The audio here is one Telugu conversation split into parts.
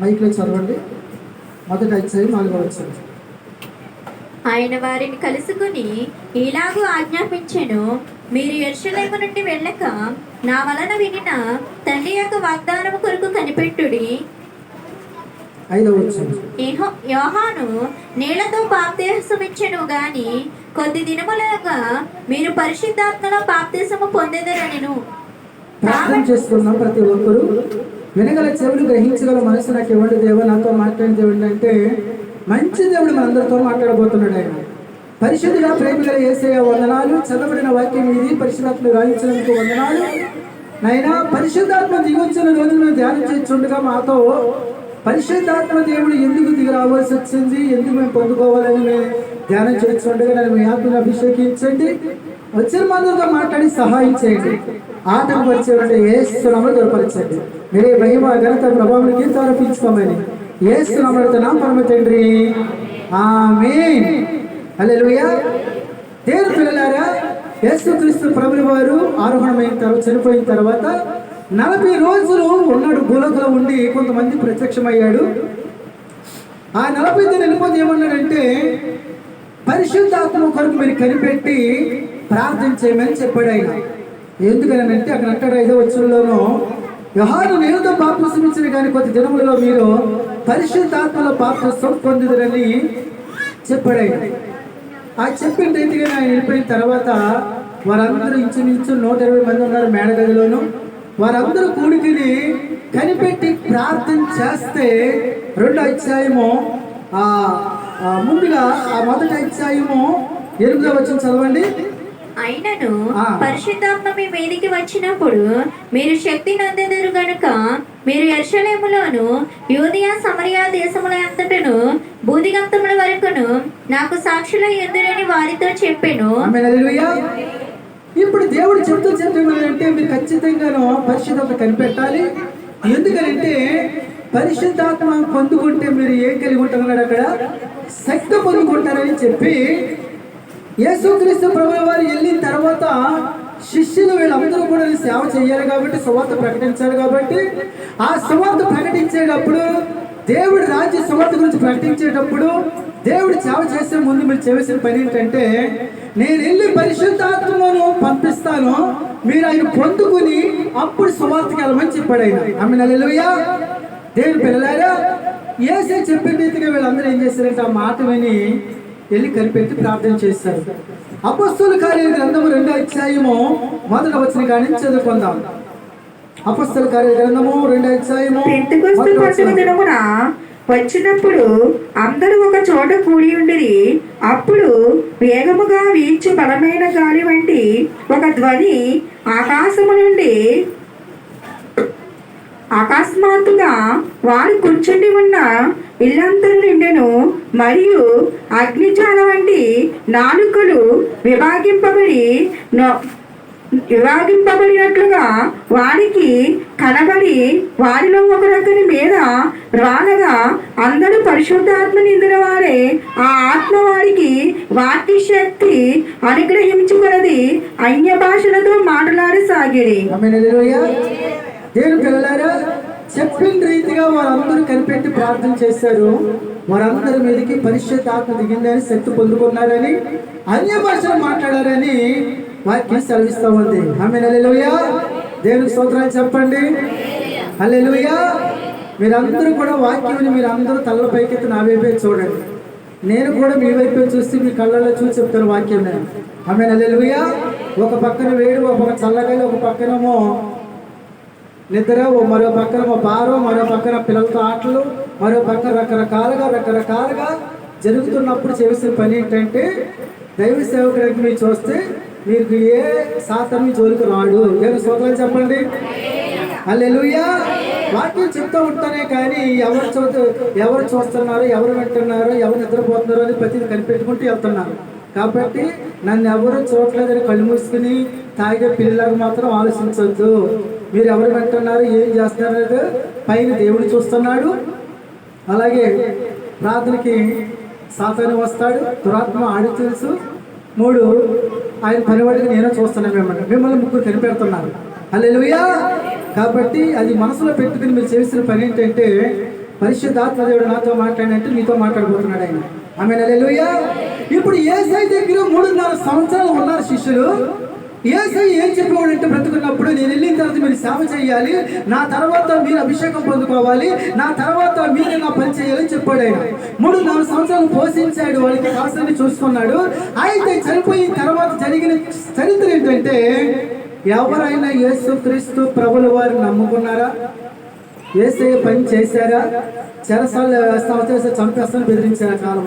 మైక్లో చదవండి. మొదటి అధ్యాయం 4వ వచనం. ఆయన వారిని కలుసుకుని ఇలాగూ ఆజ్ఞాపించెను, మీరు యెరూషలేము నుండి వెళ్ళక నా వలన వినిన తండ్రి యొక్క వాగ్దానము కొరకు కనిపెట్టుడి. 5వ వచనం. యోహాను నీళ్లతో బాప్తిసమిచ్చెను గాని కొద్ది దినములుగా మీరు పరిశుద్ధాత్మలో బాప్తిసము పొందెదరనెను. ప్రార్థన చేసుకున్నాం. ప్రతి ఒక్కరు వినగల చెవులు, గ్రహించగల మనసు నాకు ఇవ్వండి దేవా, నాతో మాట్లాడిన దేవుడు అంటే మంచి దేవుడు మనందరితో మాట్లాడబోతున్నాడు. ఆయన పరిశుద్ధుల ప్రేమిగల యేసయ్య వందనాలు. చదవబడిన వాక్యం ఇది. పరిశుద్ధాత్మను రాయించినందుకు వందనాలు నాయనా. పరిశుద్ధాత్మ దిగొచ్చిన రోజులు మేము ధ్యానం చేస్తుండగా మాతో పరిశుద్ధాత్మ దేవుడు ఎందుకు దిగి రావాల్సి వచ్చింది, ఎందుకు మేము పొందుకోవాలని మేము ధ్యానం చేస్తుండగా నన్ను మీ ఆత్మను అభిషేకించండి. వచ్చిన మందితో మాట్లాడి సహాయం చేయండి. ఆటంకపరిచేవాడి యేసునామములో దొరపరచండి. మీరే మహిమ ఘనత ప్రభావం గీత ఆరోపించుకోమని యేసునామములో నా పరమ తండ్రి, ఆమేన్. హల్లెలూయా. దేవుని పిల్లలారా, యేసుక్రీస్తు ప్రభువు వారు ఆరోహణమైన తర్వాత, చనిపోయిన తర్వాత 40 రోజులు ఉన్నాడు భూలోకంలో ఉండి. కొంతమంది ప్రత్యక్షమయ్యాడు. ఆ 40 దినం వెళ్ళిపోతే ఏమన్నాడంటే, పరిశుద్ధాత్మ కొరకు మీరు కనిపెట్టి ప్రార్థన చేయమని చెప్పాడు ఆయన. ఎందుకనంటే అక్కడ అంటాడు 5వ వచనంలోనూ, యోహాను నీళ్లతో బాప్తిసం ఇచ్చిన కానీ కొద్ది దినములలో మీరు పరిశుద్ధాత్మలో బాప్తిసం పొందుదురని చెప్పాడు ఆయన. ఆ చెప్పిన రీతిగా ఆయన వెళ్ళిపోయిన తర్వాత వారందరూ ఇంచుమించు 120 మంది ఉన్నారు మేడగదిలోను. వారందరూ కూడికిని కనిపెట్టి ప్రార్థన చేస్తే 2వ అధ్యాయము ముందుగా ఆ మొదటి అధ్యాయము 8వ వచనం చదవండి. అయినను పరిశుద్ధాత్మ మీ మీదికి వచ్చినప్పుడు మీరు శక్తి నొందెదరు గనుక మీరు యెరూషలేములోను యూదయ సమరయ దేశముల అంతటను భూదిగంతముల వరకును నాకు సాక్షులై యుందురని వారితో చెప్పెను. ఇప్పుడు దేవుడు చెప్తుంటే మీరు ఖచ్చితంగాను పరిశుద్ధాత్మ కనిపెట్టాలి. ఎందుకంటే పరిశుద్ధాత్మ పొందుకుంటే మీరు ఏం కలిగి ఉంటున్నాడు, అక్కడ శక్తి పొందుకుంటారని చెప్పి యేసుక్రీస్తు ప్రభువు వారు వెళ్ళిన తర్వాత శిష్యులు వీళ్ళందరూ కూడా సేవ చేయాలి కాబట్టి, సువార్త ప్రకటించాలి కాబట్టి, ఆ సువార్త ప్రకటించేటప్పుడు దేవుడి రాజ్య సువార్త గురించి ప్రకటించేటప్పుడు దేవుడు సేవ చేసే ముందు మీరు చేసిన పని ఏంటంటే, నేను వెళ్ళి పరిశుద్ధాత్మను పంపిస్తాను, మీరు ఆయన పొందుకుని అప్పుడు సువార్తకి వెళ్ళమని చెప్పాడు ఆయన. ఆమె హల్లెలూయా. దేవుని పిల్లలారా, యేసే చెప్పిన రీతిగా వీళ్ళందరూ ఏం చేశారంటే ఆ మాట విని వెళ్ళి కనిపెట్టి ప్రార్థన చేశారు. అపొస్తలుల కార్యాల గ్రంథము 2వ అధ్యాయము 1వ వచనం కాడి నుంచి చదువుకుందాం. అపొస్తలుల కార్యాల గ్రంథము 2వ అధ్యాయము. పెంతెకొస్తు పండుగ దినమున వచ్చినప్పుడు అందరూ ఒక చోట కూడి ఉండిరి. అప్పుడు వేగముగా వీచు బలమైన గాలి వంటి ఒక ధ్వని ఆకాశము నుండి అకస్మాత్తుగా వారు కూర్చుండి ఉన్న ఇల్లంతరూ నిండెను. మరియు అగ్నిజ్వాల వంటి నాలుకలు విభాగింపబడినట్లుగా వారికి కనబడి వారిలో ఒకరొకరి మీద రానగా అందరూ పరిశుద్ధాత్మ నిందిన వారే ఆ ఆత్మ వారికి వాక్య శక్తి అనుగ్రహించుకున్నది అన్య భాషలతో మాట్లాడసాగిరి. దేవుని పిల్లలారా, చెప్పిన రీతిగా వారందరూ కనిపెట్టి ప్రార్థన చేశారు. వారందరి మీదకి పరిశుద్ధాత్మ దిగిందని, శక్తి పొందుకున్నారని, అన్య భాషలు మాట్లాడారని వాక్యం సెలవిస్తూ ఉంది. ఆమేన్. హల్లెలూయా. దేవునికి స్తోత్రాలు చెప్పండి. హల్లెలూయా. మీరందరూ కూడా వాక్యాన్ని మీరందరూ తల్ల పైకెత్తి నా వైపే చూడండి. నేను కూడా మీ వైపే చూసి మీ కళ్ళల్లో చూసి చెప్తాను వాక్యం నేను. ఆమేన్. హల్లెలూయా. ఒక పక్కన వేడి, ఒక పక్కన చల్లగాలి, ఒక పక్కనేమో నిద్ర, మరో పక్కన భారం, మరో పక్కన పిల్లలతో ఆటలు, మరో పక్కన రకరకాలుగా జరుగుతున్నప్పుడు చేసిన పని ఏంటంటే, దైవ సేవకుడికి మీరు చూస్తే మీకు ఏ శాతం జోలికి రాడు. దేవుని స్తోత్రాలు చెప్పండి. హల్లెలూయా. వాక్యం చెప్తూ ఉంటానే కానీ ఎవరు చూస్తున్నారు, ఎవరు వింటున్నారు, ఎవరు నిద్రపోతున్నారు అని ప్రతిదీ కనిపెట్టుకుంటూ వెళ్తున్నారు. కాబట్టి నన్ను ఎవరు చూడలేదని కళ్ళు మూసుకుని తాగే పిల్లలకు మాత్రం ఆలోచించవద్దు. మీరు ఎవరు వింటున్నారు, ఏం చేస్తున్నారు పైన దేవుడు చూస్తున్నాడు. అలాగే ప్రార్థనకి సాతాను వస్తాడు, దురాత్మ ఆడి తెలుసు. 3 ఆయన పనివాడికి నేను చూస్తున్నాను. మిమ్మల్ని ముగ్గురు కనిపెడుతున్నారు. హల్లెలూయా. కాబట్టి అది మనసులో పెట్టుకుని మీరు చేసిన పని ఏంటంటే, పరిశుద్ధాత్మ దేవుడు నాతో మాట్లాడినట్టు నీతో మాట్లాడబోతున్నాడు ఆయన. ఆమేన్, హల్లెలూయా. ఇప్పుడు యేసయ్య దగ్గర 3.5 సంవత్సరాలు ఉన్నారు శిష్యులు. యేసయ్య ఏం చెప్పేవాడంటే, బ్రతుకున్నప్పుడు నేను వెళ్ళిన తర్వాత మీరు సేవ చేయాలి, నా తర్వాత మీరు అభిషేకం పొందుకోవాలి, నా తర్వాత మీరు నా పని చేయాలని చెప్పాడు ఆయన. 3.5 సంవత్సరాలు పోషించాడు, వాళ్ళకి కావాల్సింది చూసుకున్నాడు. అయితే చనిపోయిన తర్వాత జరిగిన చరిత్ర ఏంటంటే, ఎవరైనా యేసుక్రీస్తు ప్రభుల వారిని నమ్ముకున్నారా? యేసయ్య పని చేశారా? చెరసాలు వేస్తామో చంపేస్తామని బెదిరించారు కాలం.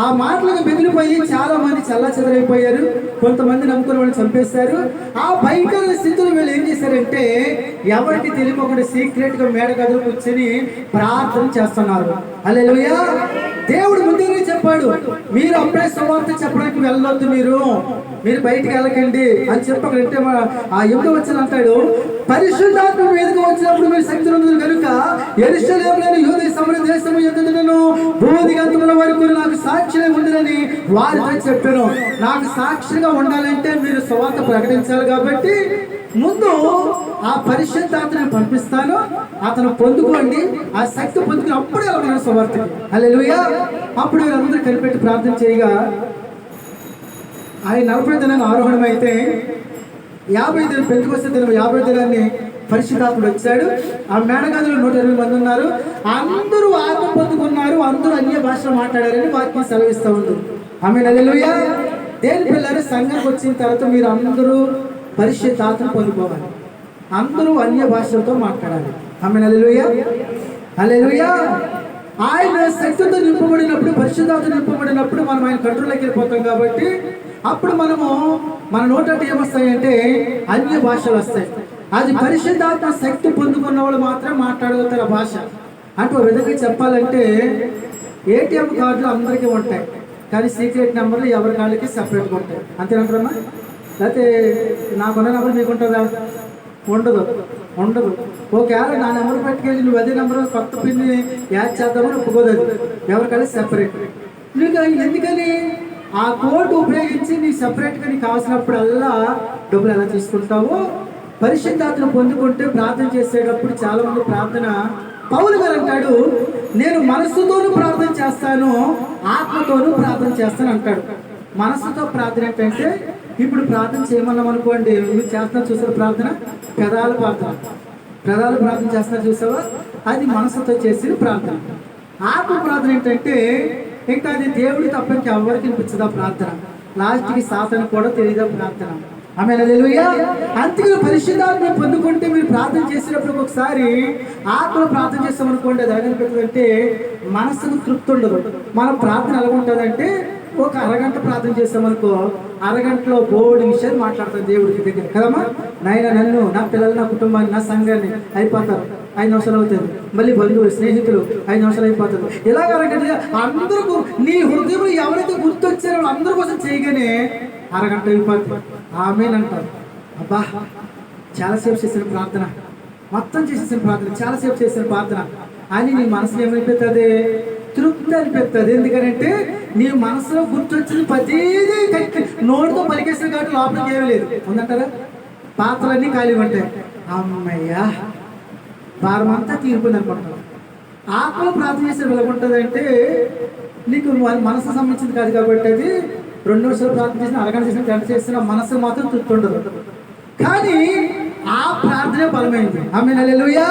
ఆ మాటలకు బెదిరిపోయి చాలా మంది చల్లాచెదరైపోయారు. కొంతమంది నమ్ముకున్న వాళ్ళు చంపేశారు. ఆ భయంకర స్థితిలో వీళ్ళు ఏం చేశారంటే, ఎవరికి తెలియకుండా సీక్రెట్ గా మేడ గదిలో కూర్చొని ప్రార్థన చేస్తున్నారు. హల్లెలూయా. దేవుడు ముందుగానే చెప్పాడు, మీరు అప్పుడే సువార్త చెప్పడానికి వెళ్ళొద్దు, మీరు బయటికి వెళ్ళకండి అని చెప్పకంటే, ఆ 8వ వచనం అంటాడు, పరిశుద్ధాత్మ మీదకి వచ్చినప్పుడు మీరు శక్తి ఉంది కనుక యెరూషలేములోని యూదయ సమరయ దేశము యందును భూదిగంతముల వరకు నాకు సాక్షిగా ఉండాలని వారితో చెప్పాను. నాకు సాక్షిగా ఉండాలంటే మీరు సువార్త ప్రకటించాలి. కాబట్టి ముందు ఆ పరిశుద్ధాత్మని పంపిస్తాను, అతను పొందుకోండి, ఆ శక్తి పొందుకుని అప్పుడే వెళ్ళమని సువార్త. హల్లెలూయా. అప్పుడు వీరందరూ కనిపెట్టి ప్రార్థన చేయగా ఆయన 40 దినాన్ని ఆరోహణం అయితే 50 దినం పెంచుకొస్తే దినం 50 దినాన్ని పరిశుద్ధాత్ముడు వచ్చాడు. ఆ మేడగదిలో 120 మంది ఉన్నారు. అందరూ ఆత్మ పొందుకున్నారు, అందరూ అన్య భాషలో మాట్లాడారని వాక్యం సెలవిస్తూ ఉంది. ఆమేన్, హల్లెలూయా. దేని పిల్లలు సంఘానికి వచ్చిన తర్వాత మీరు అందరూ పరిశుద్ధాత్మ పొందుకోవాలి, అందరూ అన్య భాషలతో మాట్లాడాలి. ఆమేన్, హల్లెలూయా, హల్లెలూయా. ఆయన శక్తితో నింపబడినప్పుడు, పరిశుద్ధాత్మ నింపబడినప్పుడు మనం ఆయన కంట్రోల్లోకి వెళ్ళిపోతాం. కాబట్టి అప్పుడు మనము మన నోటంటే ఏమొస్తాయంటే అన్య భాషలు వస్తాయి. అది పరిశుద్ధాత్మ శక్తి పొందుకున్న వాళ్ళు మాత్రం మాట్లాడగలుగుతారు ఆ భాష. అంటే ఒక విధంగా చెప్పాలంటే ఏటీఎం కార్డులు అందరికీ ఉంటాయి, కానీ సీక్రెట్ నెంబర్లు ఎవరి కాళ్ళకి సపరేట్గా ఉంటాయి. అంతేనంటారమ్మా? లేకపోతే నాకున్న నెంబర్ మీకుంటుందా? ఉండదు. ఒకవేళ నా నెంబర్ పెట్టుకెళ్ళి నువ్వు అదే నెంబర్ కొత్త పిన్ని యాడ్ చేద్దామని ఒప్పుకోదు. ఎవరికైనా సెపరేట్. నీకు ఎందుకని ఆ కోడ్ ఉపయోగించి నీ సెపరేట్గా నీకు కావాల్సినప్పుడల్లా డబ్బులు ఎలా తీసుకుంటావు? పరిశుద్ధాత్మను పొందుకుంటే ప్రార్థన చేసేటప్పుడు చాలా మంది ప్రార్థన, పౌలు గారు అంటాడు, నేను మనస్సుతోనూ ప్రార్థన చేస్తాను, ఆత్మతోనూ ప్రార్థన చేస్తాను అంటాడు. మనస్సుతో ప్రార్థన ఏంటంటే, ఇప్పుడు ప్రార్థన చేయమన్నాం అనుకోండి, మీరు చేస్తున్నారు చూసారు ప్రార్థన, పెదాల ప్రార్థన చేస్తున్నారు చూసావా, అది మనసుతో చేసిన ప్రార్థన. ఆత్మ ప్రార్థన ఏంటంటే, ఇంకా అది దేవుడి తప్ప ఇంకెవరికి వినిపించదా ప్రార్థన, లాస్ట్కి సాతాను కూడా తెలియదా ప్రార్థన. ఆమేన్, హల్లెలూయా. అందుకే పరిశుద్ధాత్మ పొందుకుంటే మీరు ప్రార్థన చేసేటప్పుడు ఒకసారి ఆత్మ ప్రార్థన చేస్తామనుకోండి, అది ఎలాగనిపిస్తుందంటే మనసుకు తృప్తి ఉండదు. మన ప్రార్థన ఎలా ఉంటుందంటే, ఒక అరగంట ప్రార్థన చేస్తామనుకో, అరగంటలో బోర్డు విషయాలు మాట్లాడతాం దేవుడికి దగ్గర కదమ్మా. నాయన నన్ను, నా పిల్లలు, నా కుటుంబాన్ని, నా సంఘాన్ని అయిపోతారు, 5 నిమిషాలు అవుతుంది. మళ్ళీ బంధువులు, స్నేహితులు 5 నిమిషాలు అయిపోతారు. ఇలాగ అరగంటగా అందరూ నీ హృదయంలో ఎవరైతే గుర్తొచ్చారో అందరి కోసం చేయగానే అరగంట అయిపోతుంది. ఆమేన్ అంటారు. అబ్బా చాలాసేపు చేసిన ప్రార్థన, మొత్తం చేసేసిన ప్రార్థన, చాలాసేపు చేసిన ప్రార్థన అని నీ మనసులో ఏమైపోతుంది? తృప్తి అనిపిస్తుంది. ఎందుకంటే నీ మనసులో గుర్తొచ్చింది ప్రతిదీ నోటితో పలికేసిన కాబట్టి లోపలికి ఏమీ లేదు. ఉందంటారా? పాత్రలన్నీ ఖాళీ ఉంటాయి. అమ్మయ్యా భారం అంతా తీరిపోయింది అనుకుంటాం. ఆత్మ ప్రార్థన చేసే వెళ్ళకుంటుందంటే నీకు మనసు సంబంధించింది కాదు కాబట్టి అది 2 నిమిషాలు ప్రార్థన చేసిన, అరగంట చేసిన, గంట చేసిన మనసు మాత్రం తృప్తి ఉండదు. కానీ ఆ ప్రార్థనే బలమైంది. ఆమేన్, హల్లెలూయా.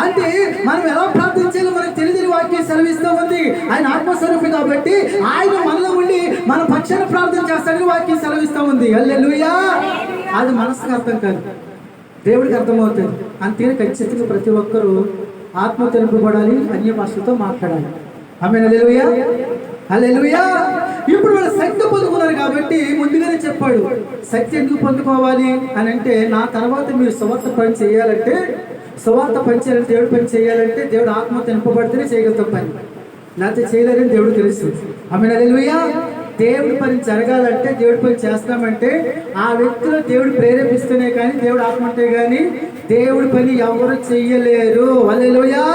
అంటే మనం ఎలా ప్రార్థించాలో మనకు తెలియని వాక్యం సెలవిస్తూ ఉంది. ఆయన ఆత్మస్వరూపి కాబట్టి ఆయన మనలో ఉండి మన పక్షాన ప్రార్థన చేస్తాడని వాక్యం సెలవిస్తూ ఉంది. హల్లెలూయా. అది మనసుకు అర్థం కాదు, దేవుడికి అర్థమవుతుంది. అంతేనే ఖచ్చితంగా ప్రతి ఒక్కరూ ఆత్మ తెలుపబడాలి, అన్య భాషలతో మాట్లాడాలి. ఆమేన్, హల్లెలూయా, హల్లెలూయా. ఇప్పుడు వాళ్ళు శక్తి పొందుకున్నారు కాబట్టి ముందుగానే చెప్పాడు, శక్తి ఎందుకు పొందుకోవాలి అని అంటే, నా తర్వాత మీరు సువార్త పని చేయాలంటే, దేవుడు పని చేయాలంటే దేవుడు ఆత్మ నింపబడితేనే చేయగలుగుతాం పని, లేకపోతే చేయలేదని దేవుడు తెలుసు. ఆమేన్, హల్లెలూయా. దేవుడి పని జరగాలంటే, దేవుడి పని చేస్తామంటే ఆ వ్యక్తిలో దేవుడు ప్రేరేపిస్తేనే కానీ, దేవుడు ఆత్మ అంటే కానీ దేవుడి పని ఎవరు చెయ్యలేరు. హల్లెలూయా,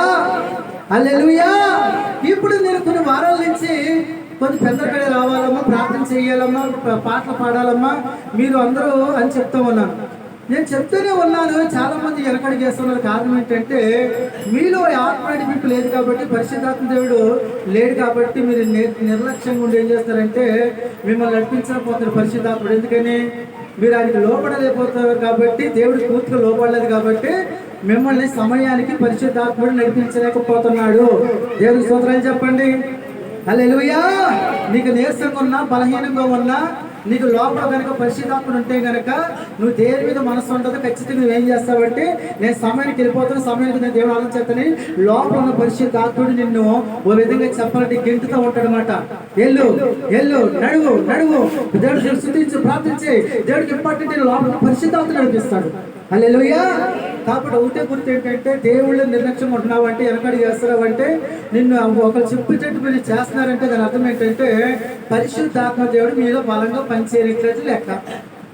హల్లెలూయా. ఇప్పుడు నేను కొన్ని వారాల నుంచి కొంచెం పెద్దలకడే రావాలమ్మా, ప్రార్థన చేయాలమ్మా, పాటలు పాడాలమ్మా మీరు అందరూ అని చెప్తా ఉన్నాను. నేను చెప్తూనే ఉన్నాను, చాలా మంది వెనకడికి వేస్తున్నారు. కారణం ఏంటంటే మీలో ఆత్మ నడిపింపు లేదు కాబట్టి, పరిశుద్ధాత్మ దేవుడు లేడు కాబట్టి మీరు నిర్లక్ష్యంగా ఉండి ఏం చేస్తారంటే మిమ్మల్ని నడిపించకపోతారు పరిశుద్ధాత్ముడు. ఎందుకని మీరు ఆయనకి లోపడలేకపోతారు కాబట్టి, దేవుడు పూర్తిగా లోపడలేదు కాబట్టి మిమ్మల్ని సమయానికి పరిశుద్ధాత్ముడు నడిపించలేకపోతున్నాడు. దేవుడి స్తోత్రాలు చెప్పండి. హల్లెలూయా. నీకు నీరసంగా ఉన్నా, బలహీనంగా ఉన్నా, నీకు లోపల కనుక పరిశుద్ధాత్ముడు ఉంటే కనుక నువ్వు దేని మీద మనసు ఉంటుందో ఖచ్చితంగా నువ్వేం చేస్తావంటే, నేను సమయానికి వెళ్ళిపోతాను, సమయానికి నేను దేవుడు ఆలోచిస్తాను, లోపల ఉన్న పరిశుద్ధాత్ముడు నిన్ను ఓ విధంగా చెప్పాలంటే గెంటుతూ ఉంటాడు అనమాట. ఎల్లు ఎల్లు, నడువు నడువు, దేవుడు స్తుతించు, ప్రార్థించి, దేవుడికి ఇంపార్టెంట్ లోపల పరిశుద్ధాత్ముడు నడిపిస్తాడు. హల్లెలూయా. కాబట్టి ఒకటే గుర్తు ఏంటంటే, దేవుళ్ళు నిర్లక్ష్యం ఉంటున్నావు అంటే, వెనకడి చేస్తున్నావు అంటే, నిన్ను ఒకరు చెప్పుచేట్టు మీరు చేస్తున్నారంటే దాని అర్థం ఏంటంటే పరిశుద్ధాత్మ దేవుడు మీలో బలంగా పనిచేయట్లేదు లెక్క.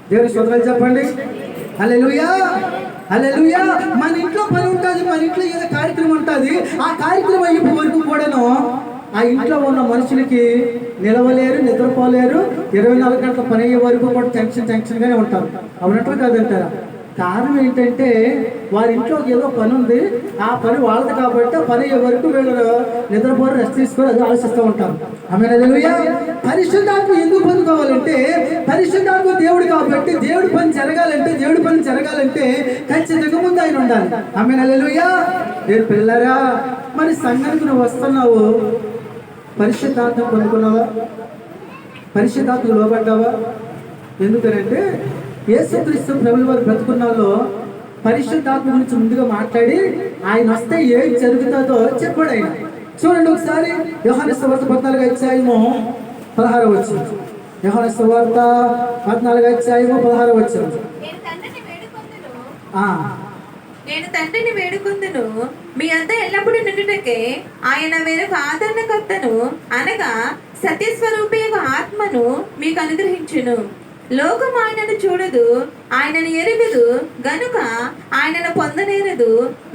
దేవుడి స్తోత్రాలు చెప్పండి. హల్లెలూయా హల్లెలూయా. మన ఇంట్లో పని ఉంటుంది, మన ఇంట్లో ఏదో కార్యక్రమం ఉంటుంది, ఆ కార్యక్రమం అయ్యే వరకు కూడాను ఆ ఇంట్లో ఉన్న మనుషులకి నిలవలేరు, నిద్రపోలేరు, 24 గంటల పని అయ్యే వరకు కూడా టెన్షన్గానే ఉంటారు. అవునట్లు కాదంటారా? కారణం ఏంటంటే వారి ఇంట్లో ఏదో పని ఉంది, ఆ పని వాళ్ళది కాబట్టి ఆ పని అయ్యే వరకు వీళ్ళు నిద్రపోరు, రెస్ట్ తీసుకొని అది ఆలోచిస్తూ ఉంటారు. ఆమె హల్లెలూయా. పరిశుద్ధాత్మ ఎందుకు పొందుకోవాలంటే, పరిశుద్ధాత్మ దేవుడు కాబట్టి దేవుడి పని జరగాలంటే ఖచ్చితంగా ముందు ఆయన ఉండాలి. ఆమె హల్లెలూయా. నేను పిల్లరా, మరి సంఘానికి నువ్వు వస్తున్నావు, పరిశుద్ధాత్మ పొందుకున్నావా? పరిశుద్ధాత్మ లోబడ్డావా? ఎందుకనంటే యేసుక్రీస్తు ప్రభుల వారు బ్రతుకున్నాలో పరిశుద్ధాత్మ గురించి ముందుగా మాట్లాడి ఆయన వస్తే ఏం జరుగుతుందో చెప్పాడు ఆయన. చూడండి ఒకసారి యోహాను సువార్త 14:16. యోహాను సువార్త 14:16. నేను తండ్రిని వేడుకొందును, మీ అంతా ఎల్లప్పుడూ నుండుటకే ఆయన వేరొక ఆదరణకర్తను అనగా సత్యస్వరూపి ఆత్మను మీకు అనుగ్రహించును. లోకం ఆయనను చూడదు, ఆయనను ఎరుగుదు గనుక ఆయనను పొందనేరదు.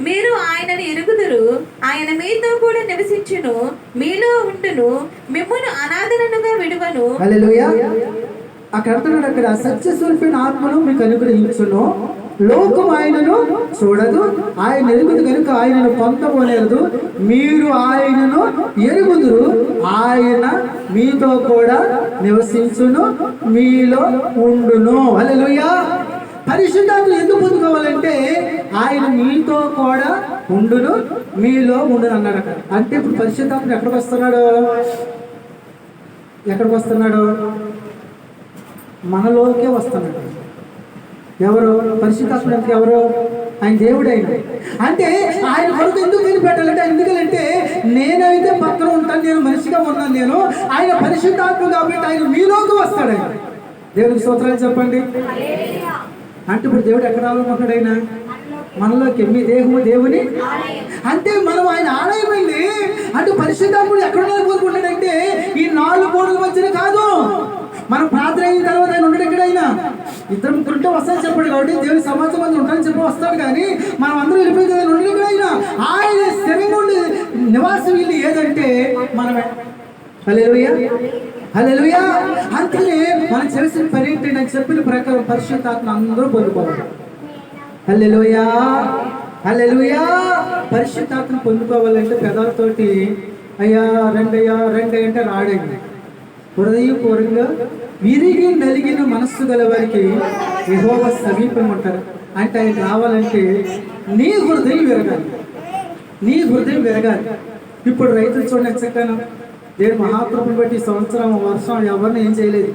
మీరు ఆయనను ఎరుగుదురు, ఆయన మీతో కూడా నివసించును, మీలో ఉండును, మిమ్మును అనాదరణగా విడువను. హల్లెలూయా. అక్కడ అంటున్నాడు, అక్కడ సత్యస్వరూపైన ఆత్మను మీకు అనుగ్రహించును, లోకం ఆయనను చూడదు, ఆయన ఎరుగుదు కనుక ఆయనను పొందబోనేరదు, మీరు ఆయనను ఎరుగుదురు, ఆయన మీతో కూడా నివసించును, మీలో ఉండును. హల్లెలూయా. పరిశుద్ధాత్మ ఎందుకు పొందుకోవాలంటే ఆయన మీతో కూడా ఉండును, మీలో ఉండును అన్నాడు. అంటే ఇప్పుడు పరిశుద్ధాత్మ ఎక్కడికి వస్తున్నాడు? మనలోకే వస్తున్నాడు. ఎవరు? పరిశుద్ధాత్మ. ఎవరు? ఆయన దేవుడైన. అంటే ఆయన కొరకు ఎందుకు కనిపెట్టాలంటే, ఎందుకంటే నేనైతే పక్కన ఉంటాను, నేను మనిషిగా ఉన్నాను, నేను ఆయన పరిశుద్ధాత్మ కాబట్టి ఆయన మీలోకి వస్తాడు. ఆయన దేవుడికి స్తోత్రాలు చెప్పండి. అంటే ఇప్పుడు దేవుడు ఎక్కడ రావాలనుకుంటాడు? ఆయన మనలోకి. మీ దేహము దేవుని అంటే మనం ఆయన ఆలయమైంది. అంటే పరిశుద్ధాత్ముడు ఎక్కడ కోరుకుంటాడంటే ఈ 4 గోడల మధ్యన కాదు. మనం ప్రార్థన అయిన తర్వాత ఆయన ఉండడు. ఎక్కడైనా 2-3 ఉంటే వస్తాను చెప్పాడు కాబట్టి దేవుని సమాజం మంది ఉంటారని చెప్పి వస్తాడు. కానీ మనం అందరూ వెళ్ళిపోయింది ఉండడు. ఎక్కడైనా ఆయన స్థిరంగా ఉండి నివాసం ఇల్లు ఏదంటే మనమే. హల్లెలూయా హల్లెలూయా. అందుకనే మనం చేసిన పని ఏంటి? నాకు చెప్పిన ప్రకారం పరిశుద్ధాత్మ అందరూ పొందుకోవాలి. హల్లెలూయా హల్లెలూయా. పరిశుద్ధాత్మ పొందుకోవాలంటే పెదాలతోటి అయ్యా రండి అంటే రాడండి. హృదయపూర్వకంగా విరిగి నలిగిన మనస్సు గల వారికి యెహోవా సమీపం ఉంటారు. అంటే ఆయన రావాలంటే నీ హృదయం విరగాలి. ఇప్పుడు రైతులు చూడండి, చక్కగా దేవుడు మహాకృపను బట్టి సంవత్సరం వర్షం ఎవరిని ఏం చేయలేదు.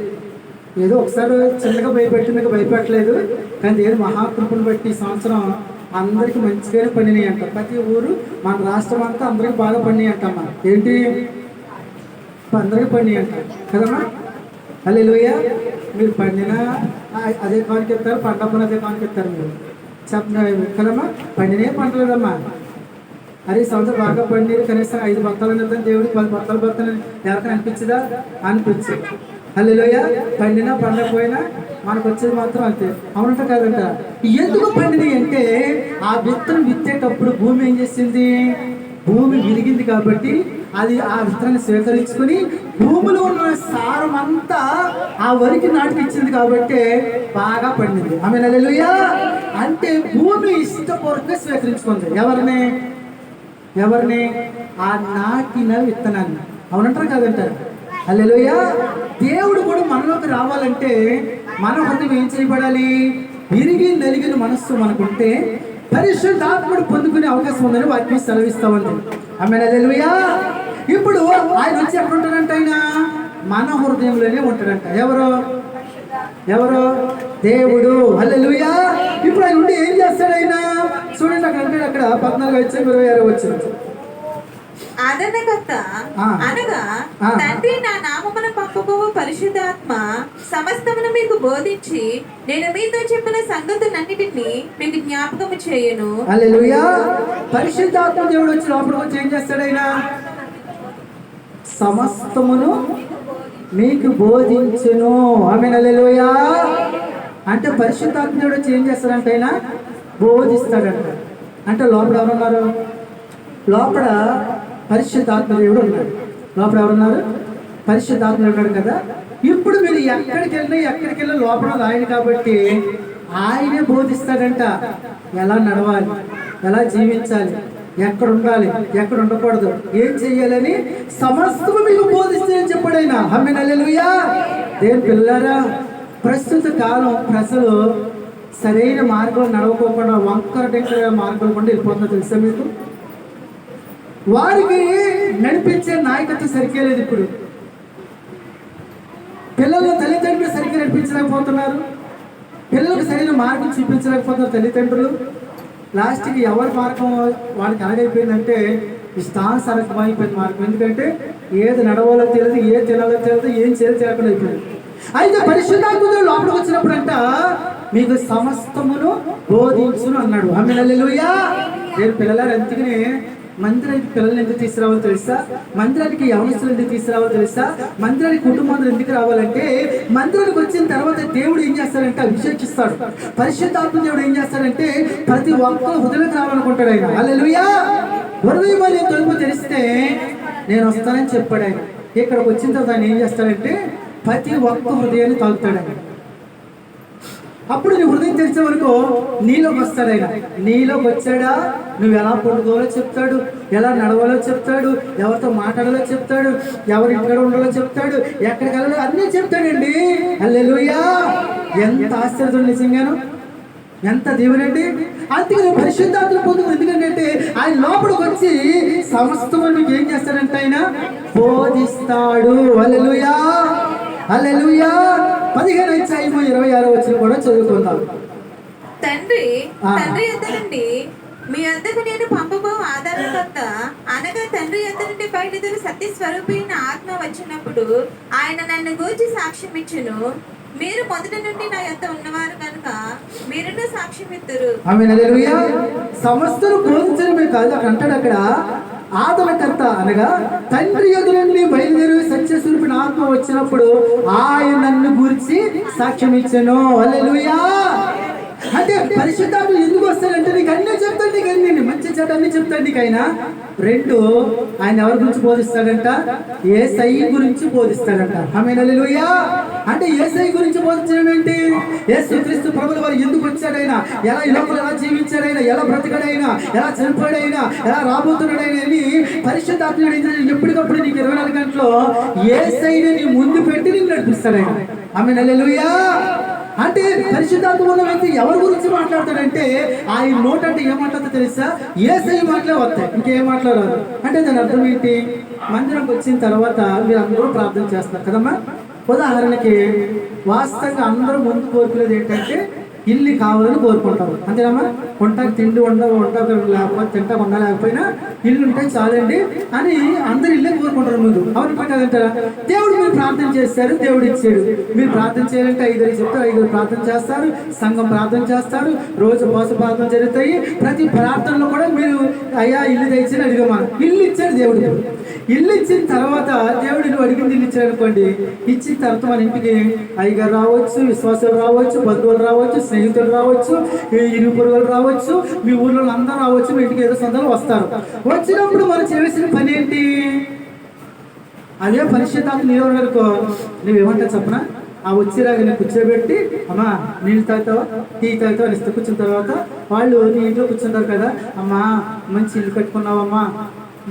ఏదో ఒకసారి చిన్నగా భయపెట్టలేదు. కానీ దేవుడు మహాకృపను బట్టి సంవత్సరం అందరికి మంచిగానే పండినాయి అంట. ప్రతి ఊరు మన రాష్ట్రం అంతా అందరికి బాగా పండినాయి అంటమ్మా. ఏంటి? అందరికి పండినాయి అంట కదమ్మా. హల్లెలూయా. మీరు పండినా అదే కానికి ఇస్తారు, పండపని అదే కానికి ఇస్తారు. మీరు చెప్పిన కదమ్మా. పండినే పంటలేదమ్మా. అరే సంవత్సరం బాగా పండిరు, కనీసం 5 బత్తాలు వెళ్తాను, దేవుడికి 10 బత్తాలు పడతాను ఎవరికైనా అనిపించదా? అనిపించదు. హల్లెలూయా. పండినా పండకపోయినా మనకు వచ్చేది మాత్రం అంతే. అవునంట కాదంట. ఎందుకు పండినాయి అంటే ఆ విత్తనం విత్తేటప్పుడు భూమి ఏం చేసింది? భూమి విరిగింది కాబట్టి అది ఆ విత్తనాన్ని స్వీకరించుకుని భూమిలో ఉన్న సారం అంతా ఆ వరికి నాటికి ఇచ్చింది కాబట్టి బాగా పండింది. ఆమె హల్లెలూయా. అంటే భూమి ఇష్టపూర్వకంగా స్వీకరించుకుంది ఎవరిని ఆ నాటిన విత్తనాన్ని. అవునంటారు కదంటారు. హల్లెలూయా. దేవుడు కూడా మనలోకి రావాలంటే మన హృదయం ఏం చేయబడాలి? విరిగి నలిగిన మనస్సు మనకుంటే పరిశుద్ధాత్ముడు పొందుకునే అవకాశం ఉందని వాటిని సెలవిస్తా ఉంది. ఆమేన్ హల్లెలూయా. ఇప్పుడు ఆయన వచ్చి ఎక్కడ ఉంటాడంట? ఆయన మన హృదయంలోనే ఉంటాడంట. ఎవరు? దేవుడు. హల్లెలూయా. ఇప్పుడు ఆయన ఉండి ఏం చేస్తాడు? ఆయన చూడండి అక్కడ అంటే అక్కడ 14:26 వచ్చింది. ఆదరణకర్త అనగా తండ్రి నా నామమున పంపబోవు పరిశుద్ధాత్మ సమస్తమును మీకు బోధించి నేను మీతో చెప్పిన సంగతులన్నిటిని మీకు జ్ఞాపకము చేయను. హల్లెలూయా. పరిశుద్ధాత్మ దేవుడు వచ్చి లోపలికి వచ్చి ఏం చేస్తాడు? ఆయన సమస్తమును మీకు బోధించును. ఆమేన్ హల్లెలూయా. అంటే పరిశుద్ధాత్మ దేవుడు వచ్చి ఏం చేస్తాడంటే ఆయన బోధిస్తాడంట. అంటే లోపల ఎవరున్నారు? లోపల పరిశుద్ధాత్మ దేవుడు ఉన్నాడు. లోపల ఎవరున్నారు? పరిశుద్ధాత్మ ఉన్నాడు కదా. ఇప్పుడు మీరు ఎక్కడికి వెళ్ళినా లోపల ఆయన కాబట్టి ఆయనే బోధిస్తాడంట. ఎలా నడవాలి, ఎలా జీవించాలి, ఎక్కడ ఉండాలి, ఎక్కడ ఉండకూడదు, ఏం చెయ్యాలని సమస్తము మీకు బోధిస్తానని చెప్పాడు ఆయన. ఆమేన్ హల్లెలూయా. దేవుని పిల్లారా, ప్రస్తుత కాలం ప్రజలు సరైన మార్గంలో నడవకోకుండా వంకర టెంకర మార్గం కూడా వెళ్ళిపోతుందో తెలుసా మీకు? వారికి నడిపించే నాయకత్వం సరిగ్గా లేదు. ఇప్పుడు పిల్లల తల్లిదండ్రులు సరిగ్గా నడిపించలేకపోతున్నారు. పిల్లలకు సరైన మార్గం చూపించలేకపోతున్నారు తల్లిదండ్రులు. లాస్ట్కి ఎవరి మార్గం వాళ్ళకి ఎలాగైపోయిందంటే ఇష్టానుసారం అయిపోయింది మార్గం. ఎందుకంటే ఏది నడవాలో తెలియదు, ఏది తినాలో తెలియదు, ఏం చేయాలో తెలియకుండా అయిపోయింది. అయితే పరిశుద్ధాత్ముడు లోపలికి వచ్చినప్పుడంట మీకు సమస్తమును బోధించును అన్నాడు. ఆమేన్ హల్లెలూయా. నేను పిల్లలు అందుకనే మందిరానికి పిల్లల్ని ఎందుకు తీసుకురావాలో తెలుసా? మందిరానికి యవనస్తులు ఎందుకు తీసుకురావాలో తెలుసా? మందిరానికి కుటుంబాలు ఎందుకు రావాలంటే మందిరానికి వచ్చిన తర్వాత దేవుడు ఏం చేస్తాడంటే అభిషేకిస్తాడు. పరిశుద్ధాత్మ దేవుడు ఏం చేస్తాడంటే ప్రతి ఒక్కరు హృదయంలోకి రావాలనుకుంటాడు ఆయన. హల్లెలూయా. హృదయం అనే తలుపు తెరిస్తే నేను వస్తానని చెప్పాడు ఆయన. ఇక్కడికి వచ్చిన తర్వాత ఆయన ఏం చేస్తాడంటే ప్రతి ఒక్క హృదయాన్ని తాగుతాడు ఆయన. అప్పుడు నీ హృదయం తెరిచే వరకు నీలోకి వస్తాడు ఆయన. నీలోకి వచ్చాడా నువ్వు ఎలా పొందుకోవాలో చెప్తాడు, ఎలా నడవాలో చెప్తాడు, ఎవరితో మాట్లాడాలో చెప్తాడు, ఎవరి ఇంట్లో ఉండాలో చెప్తాడు, ఎక్కడికి వెళ్ళాలో అన్నీ చెప్తాడండి. హల్లెలూయా. ఎంత ఆశ్చర్యం నిజంగాను, ఎంత దీవెనండి. అందుకని పరిశుద్ధాత్మ పొందుకు. ఎందుకంటే ఆయన లోపలికి వచ్చి సమస్తము మీకు ఏం చేస్తాడంటే ఆయన బోధిస్తాడు. హల్లెలూయా. హల్లెలూయా. 15:26 వచ్చిన కూడా చదువుకుందాం. తండ్రి యొద్ద నుండి మీ వద్దకు నేను పంపబో ఆదరణకర్త అనగా తండ్రి యొద్ద నుండి బయలుదేరి సత్య స్వరూపైన ఆత్మ వచ్చినప్పుడు ఆయన నన్ను గూర్చి సాక్ష్యం ఇచ్చును. మీరు మొదటి నుండి నా యొద్ద ఉన్నవారు కనుక మీరును సాక్ష్యం ఇద్దరు. ఆమేన్ హల్లెలూయా. సమస్తను బోధించడమే కాదు, అక్కడ అంటాడు అక్కడ ఆదరణకర్త అనగా తండ్రి యొద్ద నుండి బయలుదేరి సత్య స్వరూపైన ఆత్మ వచ్చినప్పుడు ఆయన నన్ను గురించి సాక్ష్యం ఇచ్చాను. హల్లెలూయా. అంటే పరిశుద్ధాత్మ ఎందుకు వస్తాడంటే నీకు అన్నీ చెప్తాడు, నీకు అన్ని మంచి చెడ్డ అన్ని చెప్తాడు నీకు ఆయన. రెండు, ఆయన ఎవరి గురించి బోధిస్తాడంట? యేసయ్య గురించి బోధిస్తాడంట. ఆమేన్ హల్లెలూయా. అంటే యేసయ్య గురించి బోధించడం ఏంటి? యేసుక్రీస్తు ప్రభువు వారు ఎందుకు వచ్చాడైనా, ఎలా ఈ లోపల ఎలా జీవించాడైనా, ఎలా బ్రతికాడైనా, ఎలా చనిపోయాడైనా, ఎలా రాబోతున్నాడైనా అని పరిశుద్ధాత్ముడు ఎప్పటికప్పుడు నీకు 24 గంటలు యేసయ్యని నీ ముందు పెట్టి నీకు నడిపిస్తాడైనా. ఆమేన్ హల్లెలూయా. అంటే పరిశుద్ధాత్మ ఉన్న వ్యక్తి ఎవరి గురించి మాట్లాడతాడంటే ఆయన నోట్ అంటే ఏం మాట్లాడతా తెలుసా? యేసయ్య మాటలే వస్తాయి, ఇంకేం మాట్లాడారు. అంటే దాని అర్థం ఏంటి? మందిరంకి వచ్చిన తర్వాత మీరు అందరూ ప్రార్థన చేస్తారు కదమ్మా. ఉదాహరణకి వాస్తవంగా అందరూ ముందు కోరుకునేది ఏంటంటే ఇల్లు కావాలని కోరుకుంటారు, అంతేనమ్మా. వంటకు తిండి వంటకు లేకపోతే తింటా ఉండలేకపోయినా ఇల్లు ఉంటే చాలండి అని అందరు ఇల్లే కోరుకుంటారు ముందు. అవును కదంటారా? దేవుడు మీరు ప్రార్థన చేస్తారు, దేవుడు ఇచ్చాడు. మీరు ప్రార్థన చేయాలంటే 5 చెప్తారు, 5 ప్రార్థన చేస్తారు, సంఘం ప్రార్థన చేస్తారు, రోజు ఉపవాస ప్రార్థన జరుగుతాయి. ప్రతి ప్రార్థనలో కూడా మీరు అయ్యా ఇల్లు తెచ్చి అడిగమా, ఇల్లు ఇచ్చాడు దేవుడు. ఇల్లు ఇచ్చిన తర్వాత దేవుడు నువ్వు అడిగింది ఇల్లు ఇచ్చాడు అనుకోండి, ఇచ్చిన తర్వాత మన ఇంటికి అయ్యగారు రావచ్చు, విశ్వాసాలు రావచ్చు, బంధువులు రావచ్చు, స్నేహితులు రావచ్చు, ఇరుగు పొరుగులు రావచ్చు, మీ ఊర్లో అందరూ రావచ్చు, మీ ఇంటికి ఏదో సొంతలు వస్తారు. వచ్చినప్పుడు మనం చేయాల్సిన పని ఏంటి? అదే పరిశుద్ధాత్మ నీరు అనుకో, నువ్వేమంటావు చెప్పనా? ఆ వచ్చిరాగా నేను కూర్చోబెట్టి, అమ్మా నీళ్ళు తాగుతావా, టీ తాగుతావా అని ఇస్తే కూర్చున్న తర్వాత వాళ్ళు నీ ఇంట్లో కూర్చుంటారు కదా, అమ్మా మంచి ఇల్లు కట్టుకున్నావమ్మా,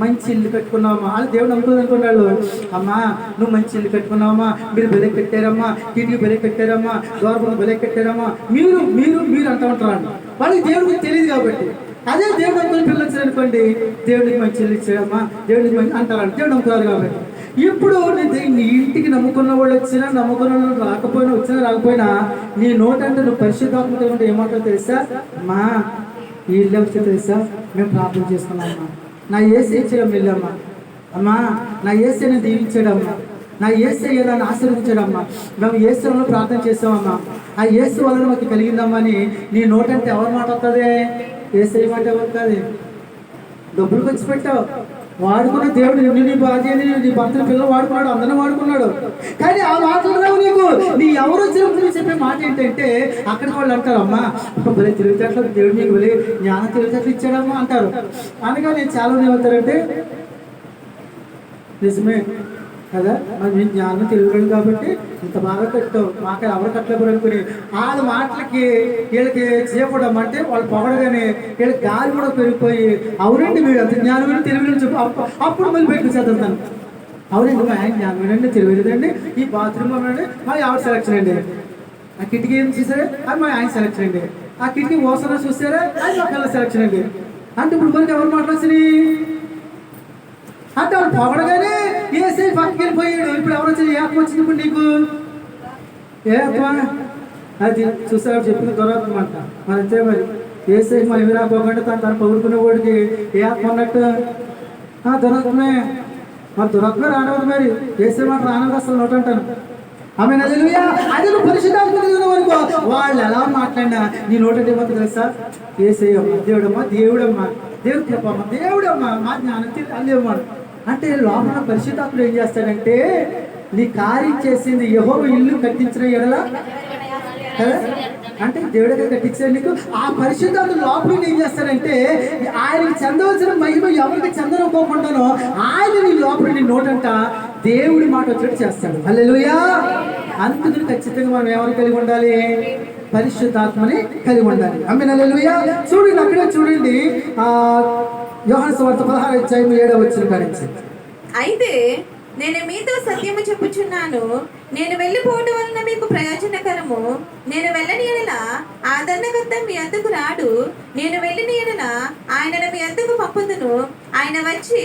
మంచి ఇల్లు కట్టుకున్నావమ్మా. వాళ్ళు దేవుడు నమ్ముతుంది అనుకున్నాడు. అమ్మా నువ్వు మంచి ఇల్లు కట్టుకున్నావమ్మా, మీరు బెలె కట్టారమ్మా, కిటికీ బెలె కట్టారమ్మా, దూరపు బెలె కట్టారమ్మా, మీరు మీరు మీరు అంటూ ఉంటారు. వాళ్ళకి దేవుడికి తెలియదు కాబట్టి. అదే దేవుడు అనుకుని పిల్లలు వచ్చారనుకోండి, దేవుడికి మంచి ఇల్లు ఇచ్చాడమ్మా, దేవుడికి మంచి అంటారు. దేవుడు నమ్ముతారు కాబట్టి. ఇప్పుడు నీ ఇంటికి నమ్ముకున్న వాళ్ళు వచ్చినా, నమ్ముకున్న వాళ్ళు రాకపోయినా, వచ్చినా రాకపోయినా, నీ నోటంటే నువ్వు పరిశుద్ధాత్మక ఉంటే ఏమంటావు తెలుసా? అమ్మా ఈ ఇల్లు వచ్చి తెలుసా, మేము ప్రార్థన చేసుకున్నామమ్మా, నా ఏసీ ఇచ్చాడమ్మ వెళ్ళమ్మా, అమ్మా నా ఏసీని దీవించాడమ్మా, నా ఏసీ నన్ను ఆశీర్వదించాడమ్మా, మేము ఏసులో ప్రార్థన చేసామమ్మా, ఆ ఏసు వల్ల మాకు కలిగిందమ్మా అని నీ నోటంటే ఎవరి మాట వస్తుంది? ఏసీ మాట వస్తుంది. డబ్బులు ఖర్చు పెట్టావు, వాడుకున్న దేవుడు నీ భార్యని, నీ భర్తని, పిల్లలు వాడుకున్నాడు, అందరిని వాడుకున్నాడు. కానీ ఆ మాటలు రావు నీకు. నీ ఎవరు వచ్చినప్పుడు చెప్పే మాట ఏంటంటే, అక్కడ వాళ్ళు అంటారు, అమ్మా భలే తెలివితేటలు దేవుడు నీకు భలే జ్ఞానం తెలివితేటలు ఇచ్చాడమ్మా అంటారు. అనగా నేను చాలా మంది ఏమవుతారంటే, నిజమే కదా, మరి మేము జ్ఞానం తెలియదు కాబట్టి ఇంత బాగా కట్టావు, మాకు ఎవరు కట్టలేరు అనుకుని వాళ్ళ మాటలకి వీళ్ళకి చేయకూడదు అంటే వాళ్ళు పొగడగానే వీళ్ళకి గాలి కూడా పెరిగిపోయి, అవునండి మీరు అంత జ్ఞానమైన తెలియదు చెప్పి అప్పుడు మళ్ళీ బయటకు చదువుతాను. అవునండి మా ఆయన జ్ఞానమేనండి, తెలియలేదండి, ఈ బాత్రూమ్ అండి మా ఆవిడ సెలక్షన్ అండి, ఆ కిటికీ ఏం చూసారా అది మా ఆయన సెలక్షన్ అండి, ఆ కిటికీ ఓసన చూసారా అది మా పిల్లల సెలక్షన్ అండి. అంటే ఇప్పుడు మనకి ఎవరు మాట్లాడుతున్నాయి అంటే వాళ్ళు పొగడగానే ఏసై పక్కకి వెళ్ళిపోయాడు. ఇప్పుడు ఎవరు వచ్చింది? ఏకం వచ్చింది ఇప్పుడు నీకు ఏకమా? అది చూసారు చెప్పింది దొరకమాట. మరి అంతే మరి ఏసై మరి ఇవి రాకపోకుండా తను పొగుడుకునే వాడికి ఏకం అన్నట్టు దొరకమే. మరి దొరకమే రానవద్దు, మరి ఏసై మాట రానవద్దు అసలు నోట అంటాను. ఆమె అదే నువ్వు పరిశుద్ధాత్మ అనుకో, వాళ్ళు ఎలా మాట్లాడినా నీ నోట ఏమవుతుంది తెలుసా? ఏసయ్యమ్మా, దేవుడమ్మా, దేవుడమ్మా, దేవుడు చెప్పమ్మా, దేవుడమ్మా, మా జ్ఞానం అల్లేమ్మా అంటే లోపల పరిశుద్ధాత్ముడు ఏం చేస్తాడంటే, నీ కార్యం చేసింది యెహోవా ఇల్లు కట్టించిన ఎడల కదా, అంటే దేవుడే కట్టించాడు నీకు. ఆ పరిశుద్ధాత్ముడు లోపల ఏం చేస్తాడంటే, ఆయనకి చెందవలసిన మహిమ ఎవరికి చెందనుకోకుండానో ఆయన నీ లోపల నీ నోటంట దేవుడి మాట వచ్చేట్టు చేస్తాడు. హల్లెలూయా. అందుకని ఖచ్చితంగా మనం ఎవరు కలిగి ఉండాలి? పరిశుద్ధాత్మని కలిగి ఉండాలి. ఆమేన్, హల్లెలూయా. చూడండి అక్కడే చూడండి, యోహాను సువార్త 16:7 కానించి. అయితే నేను మీతో సత్యము చెప్పుచున్నాను, నేను వెళ్ళిపోవడం వలన మీకు ప్రయోజనకరము. నేను వెళ్ళని ఎడల ఆదరణకర్త మీ వద్దకు రాడు, నేను వెళ్ళిన ఎడల ఆయనను మీ వద్దకు పంపుదును. ఆయన వచ్చి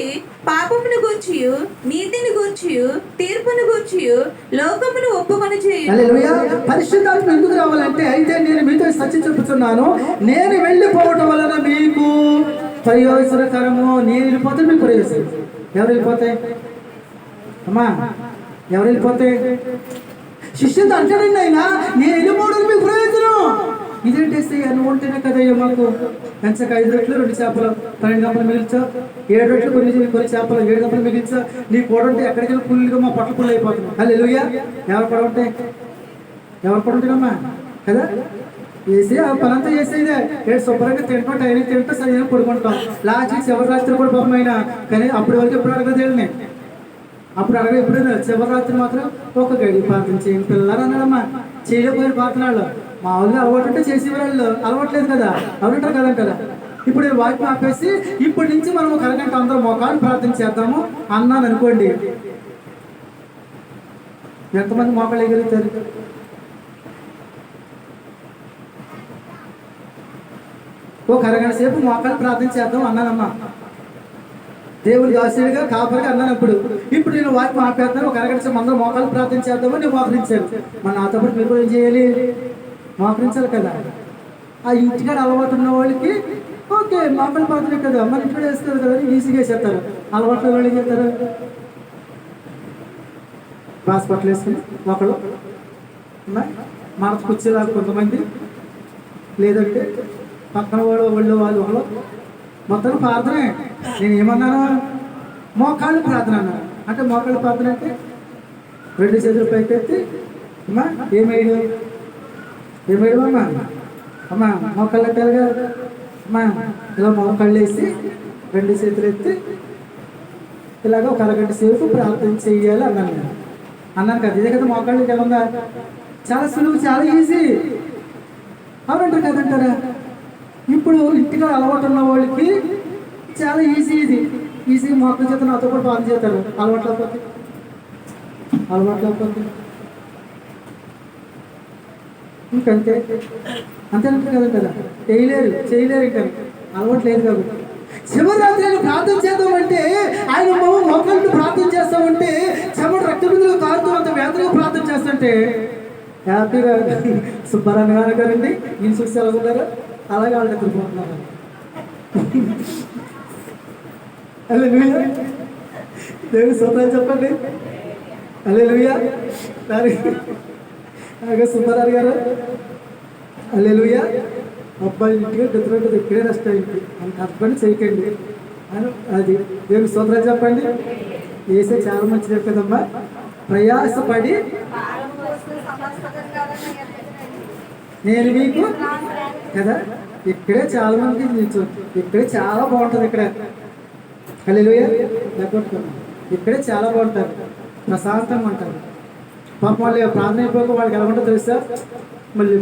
పాపమును గూర్చియు, నీతిని గూర్చియు, తీర్పును గూర్చియు లోకమును ఒప్పుకొని చేయు. హల్లెలూయా. పరిశుద్ధాత్మ ఎందుకు రావాలంటే, అయితే నేను మీతో సత్యం చెప్పుచున్నాను, నేను వెళ్ళిపోవటం వలన మీకు ప్రయోజనకరము. నేను వెళ్ళిపోతే మీకు ప్రయోజనం. ఎవరు వెళ్ళిపోతాయి అమ్మా? ఎవరు వెళ్ళిపోతాయి? శిష్యుడు అంటాడండి ఆయన, నేను వెళ్ళిపోవడం మీకు ప్రయోజనం. ఇదేంటేస్తే నువ్వు ఉంటేనే కదయ్యో మాకు మంచిగా 5 రొట్టెలు 2 చేపలు 12 గంపలు మిగిల్చావు, 7 రొట్టెలు కొన్ని చేపలు 7 గంపలు మిగిల్చావు. నీ కూడా ఉంటే ఎక్కడికి పుల్లుగా మా పట్ల పుల్లు అయిపోతున్నావు. హల్లెలూయా. ఎవరు కూడా ఉంటాయి? ఎవరు కూడా ఉంటారమ్మా కదా? వేసి ఆ పనంతా చేసేదే శుభ్రంగా తింటాం, టైంకి తింటాం, సరైన పడుకుంటాం. లాస్ట్ చివరి రాత్రి కూడా పాపం అయినా కానీ అప్పటి వరకు ఎప్పుడు అడగదు వెళ్ళి, అప్పుడు అడగ ఎప్పుడైనా చివరి రాత్రి మాత్రం ఒక గడి ప్రార్థన చేయండి పిల్లలు అన్నాడమ్మా. చేయలేకపోయిన ప్రార్థనలు మామూలుగా అలవాటు ఉంటే చేసేవాళ్ళు, అలవాట్లేదు కదా, అవునంటారు కదంటారా? ఇప్పుడు నేను వాక్యం ఆపేసి ఇప్పటి నుంచి మనం ఒక అరగంట అందరం మోకాలు ప్రార్థన చేద్దాము అన్నాను అనుకోండి, ఎంతమంది మోకాలు వేయగలుగుతారు? ఒక అరగంట సేపు మోకాలు ప్రార్థన చేద్దాం అన్నానమ్మా. దేవుడి దాసుడిగా కాపరిగా అన్నాను. ఇప్పుడు నేను వాక్యం ఆపేస్తాను, ఒక అరగంట సేపు అందరూ మోకాలు ప్రార్థన చేద్దామని నేను మోకరించాను. మన నాతో పాటు మీరు కూడా ఏం చేయాలి? మోకరించాలి కదా. ఆ ఇంటికాడ అలవాటు ఉన్న వాళ్ళకి ఓకే మోకాలు ప్రార్థన కదా, మన ఇంటికాడ వేస్తారు కదా అని ఈజీగా వేసేస్తారు. అలవాటు వాళ్ళు ఏం చేస్తారు? హాస్పిటల్ వేసుకుని ఒకళ్ళు మనకు కూర్చేలాగా కొంతమంది, లేదంటే పక్కన వాళ్ళు ఒకళ్ళు మొత్తం ప్రార్థనే. నేను ఏమన్నాను? మోకాళ్ళు ప్రార్థన అన్నారు. అంటే మోకాళ్ళు ప్రార్థన అంటే 2 చేతులు పైకెత్తి అమ్మా ఏమేయడు అమ్మా అమ్మా మోకాళ్ళు అంటారుగా అమ్మా ఇలా మోకాళ్ళు వేసి 2 చేతులు ఎత్తి ఇలాగ ఒక అరగంట సేపు ప్రార్థన చెయ్యాలి అన్నాను కదా. ఇదే కదా మోకాళ్ళకి ఎలా ఉందా? చాలా సులువు, చాలా ఈజీ. అవునంటారు కదంటారా? ఇప్పుడు ఇంటిలో అలవాటు ఉన్న వాళ్ళకి చాలా ఈజీ. ఈజీ మోకాళ్ళ చేత నాతో కూడా ప్రార్థన చేస్తారు. అలవాటు లేకపోతే ఇంకంతే అంతేనంటారు కదంటారా? చేయలేరు ఇంకా అలవాటు లేదు కాబట్టి. శివరాత్రి ప్రార్థన చేద్దామంటే ఆయన మోకాళ్ళు ప్రార్థన చేస్తామంటే చెమట రక్త బిందులు కారుతూ అంత వేదనగా ప్రార్థన చేస్తుంటే హ్యాపీగా సుబ్బారాయణ గారండి నేను చూసి ఎలా ఉన్నారు అలాగే వాళ్ళు ఎదుర్కొంటున్నారు. హల్లెలూయా, దేవుని స్తోత్రాలు చెప్పండి. హల్లెలూయా. అలాగే సుబ్బారావు గారు హల్లెలూయా. అబ్బాయి ఇంటికి డిఫరెంట్ ఇక్కడే రెస్ట్ అయింది అంత హస్బెండ్ చేయకండి అని అది దేవుని స్తోత్రాలు చెప్పండి. వేసే చాలా మంచిది కదమ్మా. ప్రయాసపడి నేను మీకు కదా ఇక్కడే చాలా మంది ఇక్కడే చాలా బాగుంటుంది. ఇక్కడ హల్లెలూయా ఇక్కడే చాలా బాగుంటారు, ప్రశాంతంగా ఉంటారు. పాపం వాళ్ళు ప్రార్థన అయిపోక వాళ్ళకి ఎలా ఉంటుందో తెలుసా? మళ్ళీ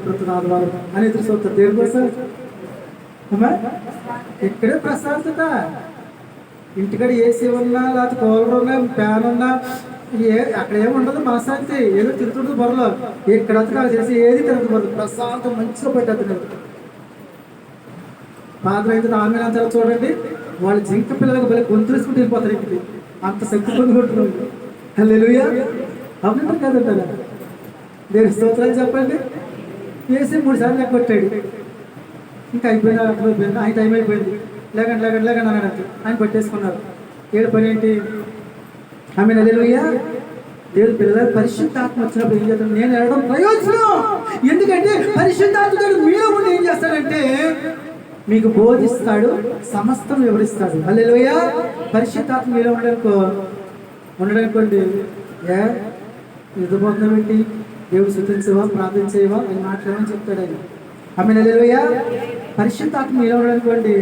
ప్రతునాథవారు అని ఎదురు చూస్తారు. దేని కోసం అమ్మా? ఇక్కడే ప్రశాంతత. ఇంటికాడ ఏసీ ఉన్నా లేకపోతే కూలర్ ఉన్నా ఫ్యాన్ ఉన్నా అక్కడ ఏముండదు, మనశాంతి. ఏదో తిరుగుతుంది బొరలో. ఇక్కడంతా నాకు తెలిసి ఏది తిరుగుతుంది బొరలు. ప్రశాంతం మంచిగా పెట్టేది. పాత్ర అయితే ఆమె అంతా చూడండి, వాళ్ళు జింక పిల్లలకు బలి గొంతులేసుకుంటూ వెళ్ళిపోతారు ఇంటికి. అంత శక్తి పొందుకుంటున్నారు. హల్లెలూయా. అవునంటారు కదంటారా? దేవుని స్తోత్రాలు చెప్పండి. వేసి 3 సార్లు లెక్క కొట్టాడు. ఇంకా అయిపోయింది, అర్థమైపోయింది. ఆయన టైం అయిపోయింది. లేకండి అన్నట్టు ఆయన పట్టేసుకున్నారు. ఏడు పని ఏంటి? ఆమె హల్లెలూయా. దేవుడు పిల్లలు పరిశుద్ధాత్మ వచ్చినప్పుడు ఏం చేస్తాడు? నేను వెళ్ళడం ప్రయోజనం. ఎందుకంటే పరిశుద్ధాత్ముడు మీలో ఉండి ఏం చేస్తాడంటే మీకు బోధిస్తాడు, సమస్తం వివరిస్తాడు. హల్లెలూయా. పరిశుద్ధాత్మ మీలో ఉండడానికి నిద్రపోతున్నాం ఏంటి? దేవుడు స్తుతించవా, ప్రార్థన చేయవా అని మాట్లాడమని చెప్తాడు ఆయన. ఆమె హల్లెలూయా. పరిశుద్ధాత్మ మీలో ఉండడానికి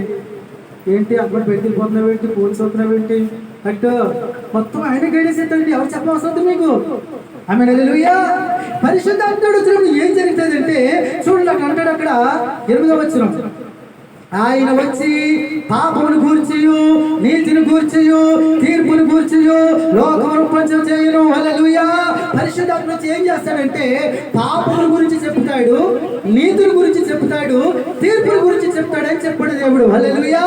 ఏంటి? అక్కడ వెళ్ళిపోతున్నావు ఏంటి? ఫోన్ చూస్తున్నావు ఏంటి? అట్టు మొత్తం ఆయన గైడెన్స్ ఎత్తండి. ఎవరు చెప్పవసరం మీకు? ఆమె హల్లెలూయా. పరిశుద్ధాత్ముడు వచ్చినప్పుడు ఏం జరుగుతుందంటే చూడండి, అక్కడ అంటాడు, అక్కడ 8వ వచనం, ఆయన వచ్చి పాపమును గూర్చియు నీతిని గూర్చియు తీర్పును గూర్చియు లోకమును పంచం చేయును. హల్లెలూయా. పరిశుద్ధాత్మ వచ్చి ఏం చేస్తాడంటే పాపముల గురించి చెప్తాడు, నీతిని గురించి చెప్తాడు, తీర్పుల గురించి చెప్తాడని చెప్పాడు దేవుడు. హల్లెలూయా.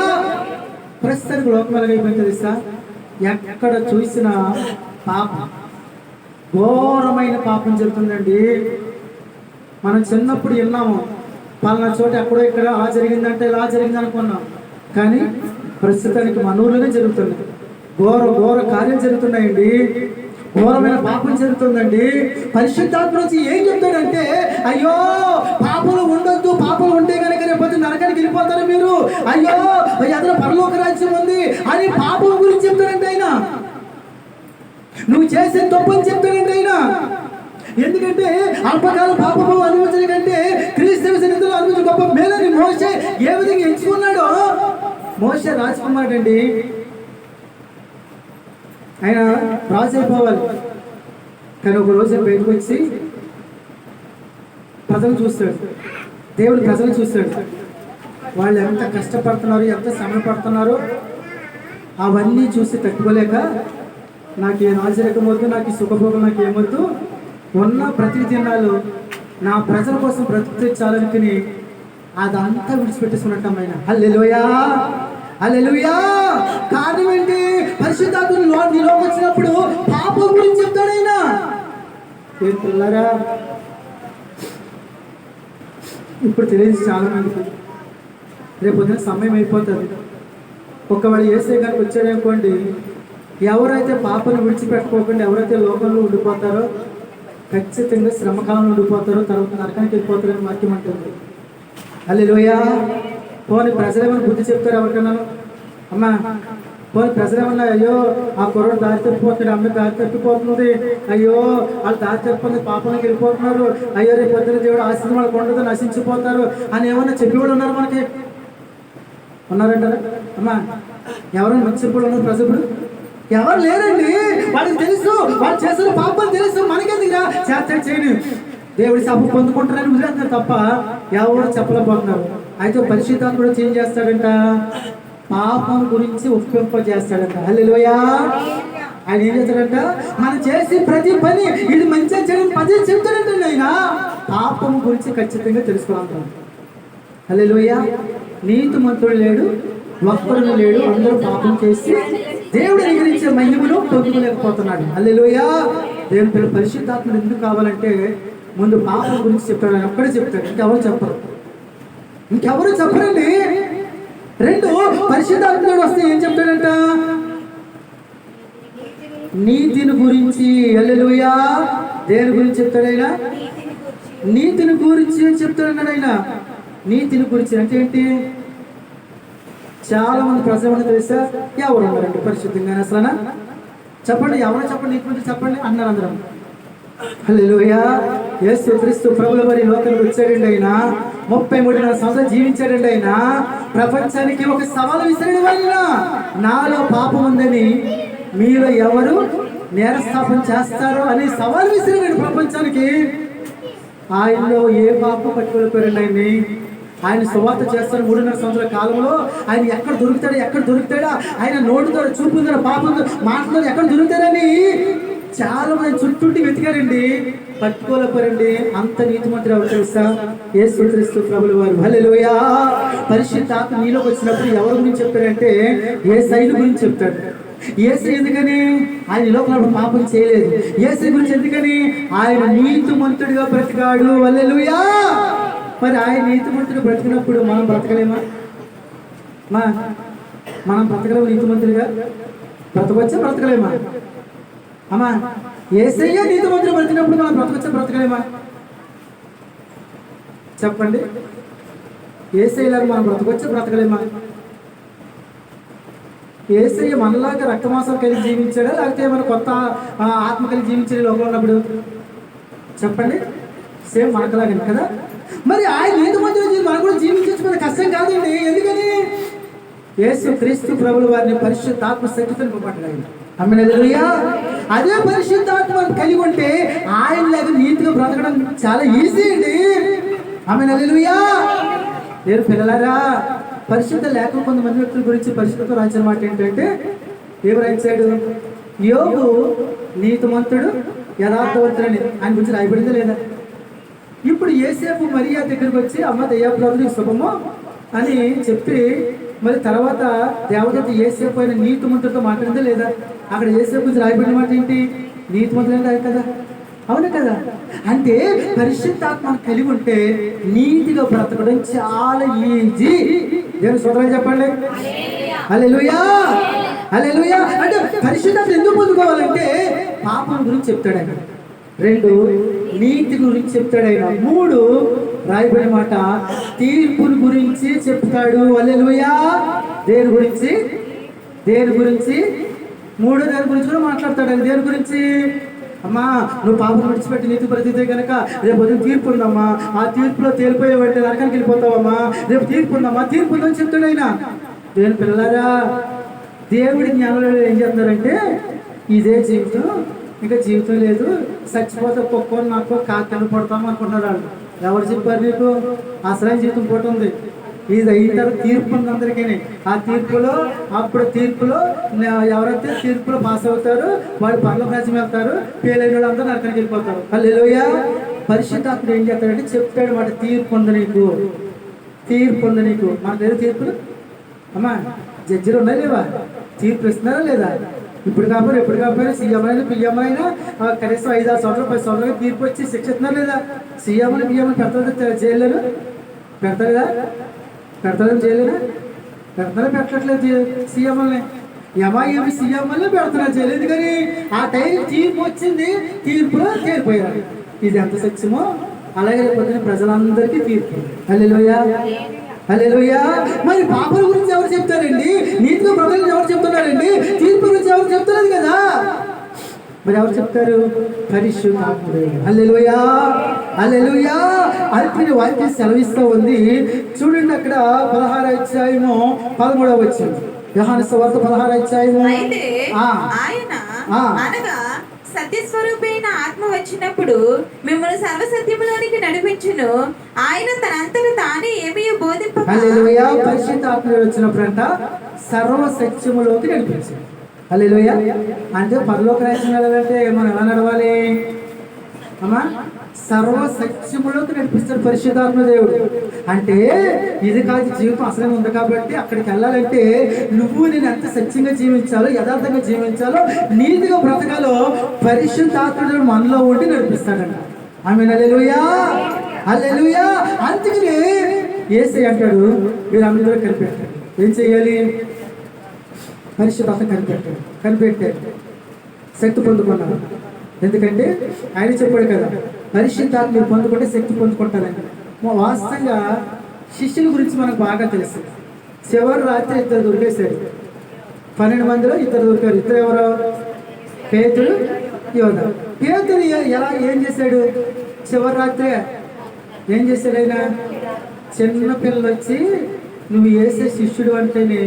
ప్రస్తుతానికి లోకం ఎలాగైపోయింది తెలుసా? ఎక్కడ చూసినా పాపం, ఘోరమైన పాపం జరుగుతుందండి. మనం చిన్నప్పుడు విన్నాము, పలానా చోట ఎక్కడో ఇక్కడ అలా జరిగిందంటే ఇలా జరిగింది అనుకున్నాం. కానీ ప్రస్తుతానికి మన ఊర్లోనే జరుగుతుంది. ఘోర కార్యాలు జరుగుతున్నాయండి. ఘోరమైన పాపం జరుగుతుందండి. పరిశుద్ధాత్మ నుంచి ఏం చెప్తాడంటే అయ్యో పాపలు ఉండొద్దు, పాపలు ఉంటే కనుక రేపు నరకానికి వెళ్ళిపోతారు మీరు, అయ్యో ఎదురు పరలోక రాజ్యం ఉంది అని పాపం గురించి చెప్తాడంటే ఆయన. నువ్వు చేసే తప్పని చెప్తాడంటే ఆయన. ఎందుకంటే అల్పకాల పాపము అనుభవించడం కంటే క్రీస్తు సన్నిధిలో అనుభవించిన గొప్ప మేలని మోషే ఏ విధంగా ఎంచుకున్నాడో. మోషే రాజకుమారుడు అండి. ఆయన రాజు అయిపోవాలి. కానీ ఒక రోజు బయటకు వచ్చి ప్రజలు చూస్తాడు, దేవుడు ప్రజలు చూస్తాడు. వాళ్ళు ఎంత కష్టపడుతున్నారు, ఎంత శ్రమ పడుతున్నారు, అవన్నీ చూసి తట్టుకోలేక నాకు ఏ రాజరికం వద్దు, నాకు ఈ సుఖభోగం నాకు ఏమొద్దు, ఉన్న ప్రతి దినాలు నా ప్రజల కోసం బ్రతికించాలనుకుని అదంతా విడిచిపెట్టేసుకున్నట్టు ఆయన. హల్లెలూయా. హల్లెలూయా. కారణం ఏంటి? పరిశుద్ధాత్ముడు నీలోకి వచ్చినప్పుడు పాపం గురించి చెప్తాడు ఆయన. ఏం పిల్లరా, ఇప్పుడు తెలియదు చాలా మందికి. రేపు పొద్దున సమయం అయిపోతుంది. ఒకవేళ యేసయ్య గారికి వచ్చాడనుకోండి, ఎవరైతే పాపను విడిచిపెట్టుకోకుండా ఎవరైతే లోకంలో ఉండిపోతారో ఖచ్చితంగా శ్రమకాలంలో ఉండిపోతారో, తర్వాత నరకానికి వెళ్ళిపోతారని వాక్యం అంటుంది. హల్లెలూయా. పోనీ ప్రజలు ఏమైనా బుద్ధి చెప్తారు ఎవరికన్నా? అమ్మా పోనీ ప్రజలు ఏమన్నా, అయ్యో ఆ కుర్రోడు దారి తప్పిపోతున్నాడు, అమ్మాయి దారి తప్పిపోతుంది, అయ్యో వాళ్ళు దారి తప్పిపోతుంది, పాపంలోకి వెళ్ళిపోతున్నారు, అయ్యో రేపు పొద్దున దేవుడు ఆశీర్వాదం వాళ్ళకి ఉండదు, నశించిపోతారు అని ఏమన్నా చెప్పేవాళ్ళు ఉన్నారు మనకి? ఉన్నారంటారా అమ్మా? ఎవరైనా మంచి చెప్పేవాళ్ళు ఉన్నారు ప్రజలు? ఎవరు లేరండి. వాళ్ళకి తెలుసు వాళ్ళు చేస్తున్న పాపం తెలుసు. మనకెందుకురా చేయను, దేవుడి సభ పొందుకుంటారని వదిలేస్తారు తప్ప ఎవరు చెప్పలేకపోతున్నారు. అయితే పరిశుద్ధాత్ముడు కూడా చేంజ్ చేస్తాడంట, పాపం గురించి ఒప్పింపజేస్తాడంట. హల్లెలూయా. ఆయన ఏం చేస్తాడంట, మనం చేసి ప్రతి పని ఇది మంచిగా చేయడం పది చెప్తాడంటండి. ఆయన పాపం గురించి ఖచ్చితంగా తెలుసుకోవాలంటాడు. హల్లెలూయా. నీతిమంతుడు లేడు, ఒక్కడు లేడు, అందరూ పాపం చేసి దేవుడు నిగ్రహించే మహిమను పొందుకోలేకపోతున్నాడు. హల్లెలూయా. దేవుని పిల్లలు పరిశుద్ధాత్ముడు ఎందుకు కావాలంటే ముందు పాపం గురించి చెప్తాడు. ఆయన ఒక్కడే చెప్తాడు, ఇంకెవరు చెప్పరండి. రెండు, పరిశుద్ధాత్ముడు వస్తే ఏం చెప్తాడంట, నీతిని గురించి. హల్లెలూయా. దేని గురించి చెప్తాడు ఆయన? నీతిని గురించి చెప్తాడన్నాడు ఆయన. నీతిని గురించి అంటే ఏంటి? చాలా మంది ప్రజలు తెలుసా, ఎవరు ఉన్నారండి పరిశుద్ధంగా అసలు? చెప్పండి, ఎవరో చెప్పండి, నీతి గురించి చెప్పండి అన్నారు అందరం. హల్లెలూయా. యేసుక్రీస్తు ప్రభుల వారి లోకానికి వచ్చాడండి. ఆయన 33 సంవత్సరాలు జీవించాడండి. ఆయన ప్రపంచానికి ఒక సవాలు విసిరిన ఆయన, నాలో పాపం ఉందని మీలో ఎవరు నేరస్థాపన చేస్తారో అని సవాలు విసిరాడు ప్రపంచానికి. ఆయనలో ఏ పాపం పట్టుకోలేకపోయారండి ఆయన్ని. ఆయన సువార్త చేస్తున్న 3.5 సంవత్సరాల కాలంలో ఆయన ఎక్కడ దొరుకుతాడా, ఆయన నోటితో, చూపుతో, పాపంతో, మాటతో ఎక్కడ దొరుకుతాడని చాలా మంది చుట్టూ వెతికారండి, పట్టుకోలేకపోయారండి. అంత నీతిమంతుడు ఎవరు తెలుసా? యేసుక్రీస్తు ప్రభుల వారు. హల్లెలూయా. పరిశుద్ధాత్మ నీలోకి వచ్చినప్పుడు ఎవరి గురించి చెప్తాడంటే యేసయ్య గురించి చెప్తాడు. యేసయ్య ఎందుకని? ఆయన లోపల పాపం చేయలేదు. యేసయ్య గురించి ఎందుకని? ఆయన నీతిమంతుడిగా బ్రతికాడు. హల్లెలూయా. మరి ఆయన నీతిమంతుడు బ్రతికినప్పుడు మనం బ్రతకలేమా? మనం బ్రతకలేము నీతిమంతుడిగా? బ్రతకలేమా అమ్మా? యేసయ్య నీతిమంతుడు బ్రతికినప్పుడు మనం బ్రతకలేమా? చెప్పండి. యేసయ్యలాగా మనం బ్రతకలేమా? యేసయ్య మనలాగా రక్తమాసం కలిగి జీవించాడా, లేకపోతే ఏమైనా కొత్త ఆత్మ కలిగి జీవించాడు లోకంలో ఉన్నప్పుడు? చెప్పండి. సేమ్ మనకలాగే కదా. మరి ఆయన నీతిమంతుడు మనం కూడా జీవించవచ్చు, మన కష్టం కాదండి. ఎందుకని? యేసుక్రీస్తు ప్రభుల వారిని పరిశుద్ధాత్మ శక్తితో నింపబడ్డాడు. ఆమేన్. హల్లెలూయా. అదే పరిశుద్ధాత్మ కలిగి ఉంటే ఆయనలాగా నీతిగా బ్రతకడం చాలా ఈజీ అండి. ఆమేన్. హల్లెలూయా. నేను పిల్లలారా, పరిశుద్ధ లేఖ కొంతమంది వ్యక్తుల గురించి పరిశుద్ధతో రాసిన మాట ఏంటంటే, ఏం రాయించాడు? యోబు నీతిమంతుడు, యథార్థవంతుడని ఆయన గురించి రాయబడిందా లేదా? ఇప్పుడు యేసేపు మరియా దగ్గరికి వచ్చి, అమ్మ దయ్యాపురాజుకి శుభము అని చెప్పి, మరి తర్వాత దేవదత్త యేసేపు అయిన నీతిమంతుడితో మాట్లాడిందా లేదా? అక్కడ యేసేపు గురించి రాయబడిన మాట ఏంటి? నీతిమంతుడు రాయి కదా. అవును కదా. అంటే పరిశుద్ధాత్మ కలిగి ఉంటే నీతిగా బ్రతకడం చాలా ఈజీ. దేవుని స్తోత్రం చెప్పండి. హల్లెలూయా. హల్లెలూయా. అంటే పరిశుద్ధాత్మ ఎందుకు పొందుకోవాలంటే పాపం గురించి చెప్తాడు ఆయన. 2, నీతి గురించి చెప్తాడు ఆయన. 3, రాయబడిన మాట తీర్పుని గురించి చెప్తాడు. హల్లెలూయా. దేని గురించి? 3 దాని గురించి కూడా మాట్లాడతాడు ఆయన. దేని గురించి? అమ్మా, నువ్వు పాపం విడిచిపెట్టి నీతి బ్రతికితే కనుక రేపు ఉదయం తీర్పు ఉందమ్మా, ఆ తీర్పులో తేలిపోయేవంటే నరకానికి వెళ్ళిపోతావమ్మా, రేపు తీర్పు ఉందని చెప్తాడు ఆయన. దేని పిల్లలారా, దేవుడి జ్ఞానంలో ఏం చేస్తున్నారంటే ఇదే జీవితం, ఇంకా జీవితం లేదు, చచ్చిపోతే కుక్కో నాకు కాకలు పడతాము అనుకుంటున్నారు వాళ్ళు. ఎవరు చెప్పారు నీకు? అసలైన జీవితం పోటీ ఉంది. ఇది అయిన తర్వాత తీర్పు ఉంది అందరికీ. ఆ తీర్పులో ఎవరైతే తీర్పులో పాస్ అవుతారో వాళ్ళు పరలోక రాజ్యం వెళ్తారు, ఫెయిల్ అయిన వాళ్ళు అందరూ నరకానికి వెళ్ళిపోతారు. హల్లెలూయా. పరిశుద్ధాత్ముడు ఏం చేస్తాడంటే చెప్తాడు మాట, తీర్పు ఉంది నీకు. మనకు లేదు తీర్పులు? అమ్మా, జడ్జిలు ఉన్నాయి లేవా? తీర్పు ఇస్తున్నారా లేదా? ఇప్పుడు కాకపోయినా సీఎం అయినా పిఎం అయినా కనీసం 5-6 సంవత్సరాలు 10 సంవత్సరాలు తీర్పు వచ్చి శిక్ష ఇస్తున్నారు లేదా? సీఎంలు పిఎంలు పెడతారు జైలు? పెడతారు కదా. పెడతారని జైలునా? పెట్టట్లేదు సీఎంలని. ఏమి సీఎంలు పెడుతున్నారు జైలు. ఎందుకని? ఆ టైం తీర్పు వచ్చింది, తీర్పులో తేలిపోయారు. ఇది ఎంత సత్యమో అలాగే పొద్దున ప్రజలందరికీ తీర్పు. హల్లెలూయా. హల్లెలూయా. మరి పాపల గురించి ఎవరు చెప్తారండి? నీతిగా బ్రతకడం ఎవరు చెప్తున్నారు? చెప్తున్నాడండి? తీర్పు గురించి ఎవరు చెప్తున్నది కదా, మరి ఎవరు చెప్తారు? పరిశుద్ధాత్ముడు. హల్లెలూయా, హల్లెలూయా. అల్పిన వాక్యం సెలవిస్తూ ఉంది. చూడండి అక్కడ 16వ అధ్యాయము 13వ వచనం. యోహాను సువార్త 16వ అధ్యాయము. అయితే ఆ. ఆయన ఆ. అనగా సత్యస్వరూపైన ఆత్మ వచ్చినప్పుడు మిమ్మల్ని సర్వసత్యములోనికి నడిపించును. ఆయన తనంతట తానే ఏమీ బోధింపక హల్లెలూయా. పరిశుద్ధాత్ముడు వచ్చినప్పుడంట సర్వ సత్యములోకి నడిపించాడు. హల్లెలూయా. అంటే పరలోక రాజ్యం వెళ్ళాలంటే మనం ఎలా నడవాలి అమ్మా? సర్వ సత్యములోకి నడిపిస్తాడు పరిశుద్ధాత్మ దేవుడు. అంటే ఇది కాదు జీవితం అసలే ఉంది కాబట్టి అక్కడికి వెళ్ళాలంటే నువ్వు నేను ఎంత సత్యంగా జీవించాలో, యథార్థంగా జీవించాలో, నీతిగా బ్రతకాలో పరిశుద్ధాత్ముడు మనలో ఉండి నడిపిస్తాడంట. ఆమేన్. హల్లెలూయా, హల్లెలూయా. అందుకని యేసయ్య అంటాడు వీరందరూ కనిపెట్టాడు. ఏం చేయాలి? పరిశుద్ధాత్మ కనిపెట్టాడు శక్తి పొందుకున్నాడు. ఎందుకంటే ఆయన చెప్పాడు కదా, పరిశుద్ధాత్మ మీరు పొందుకుంటే శక్తి పొందుకుంటారని. వాస్తవంగా శిష్యుల గురించి మనకు బాగా తెలుసు. చివరి రాత్రి 2 దొరికేశారు. 12 మందిలో 2 దొరికారు. 2 ఎవరు? పేతురు, యోధ. పేతురు ఏం చేశాడు? చివరి రాత్రి ఏం చేశాడు? ఆయన చిన్న పిల్లలు వచ్చి నువ్వు వేసే శిష్యుడు అంటేనే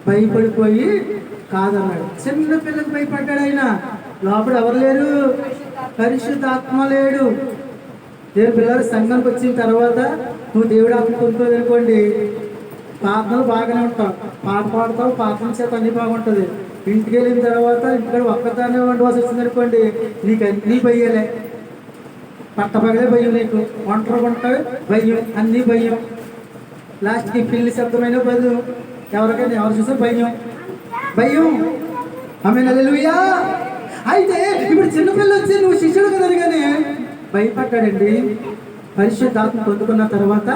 భయపడిపోయి కాదన్నాడు. చిన్న పిల్లలకు భయపడ్డాడు ఆయన. లోపల ఎవరు లేరు? పరిశుద్ధాత్మ లేడు. దేవుని పిల్లలు సంఘానికి వచ్చిన తర్వాత నువ్వు దేవుడు ఆత్మ కొనుక్కోదనుకోండి, ప్రార్థనలు బాగానే ఉంటావు, పాట పాడతావు, ప్రార్థన చేత అన్ని బాగుంటుంది. ఇంటికి వెళ్ళిన తర్వాత ఇంటికాడ ఒక్కదానే ఉండవలసి వచ్చిందనుకోండి, నీకు అన్నీ భయ్యలే. పట్టపగలే భయం, నీకు ఒంటరిగా ఉంటావు భయం, అన్నీ భయం. లాస్ట్కి పిల్లి శబ్దమైన భయం, ఎవరికైనా ఎవరు చూస్తే భయం భయం. ఆమేన్. హల్లెలూయా. అయితే ఇప్పుడు చిన్నపిల్ల వచ్చి నువ్వు శిష్యుడు కదనగానే భయపడ్డాడండి. పరిశుద్ధాత్మ పొందుకున్న తర్వాత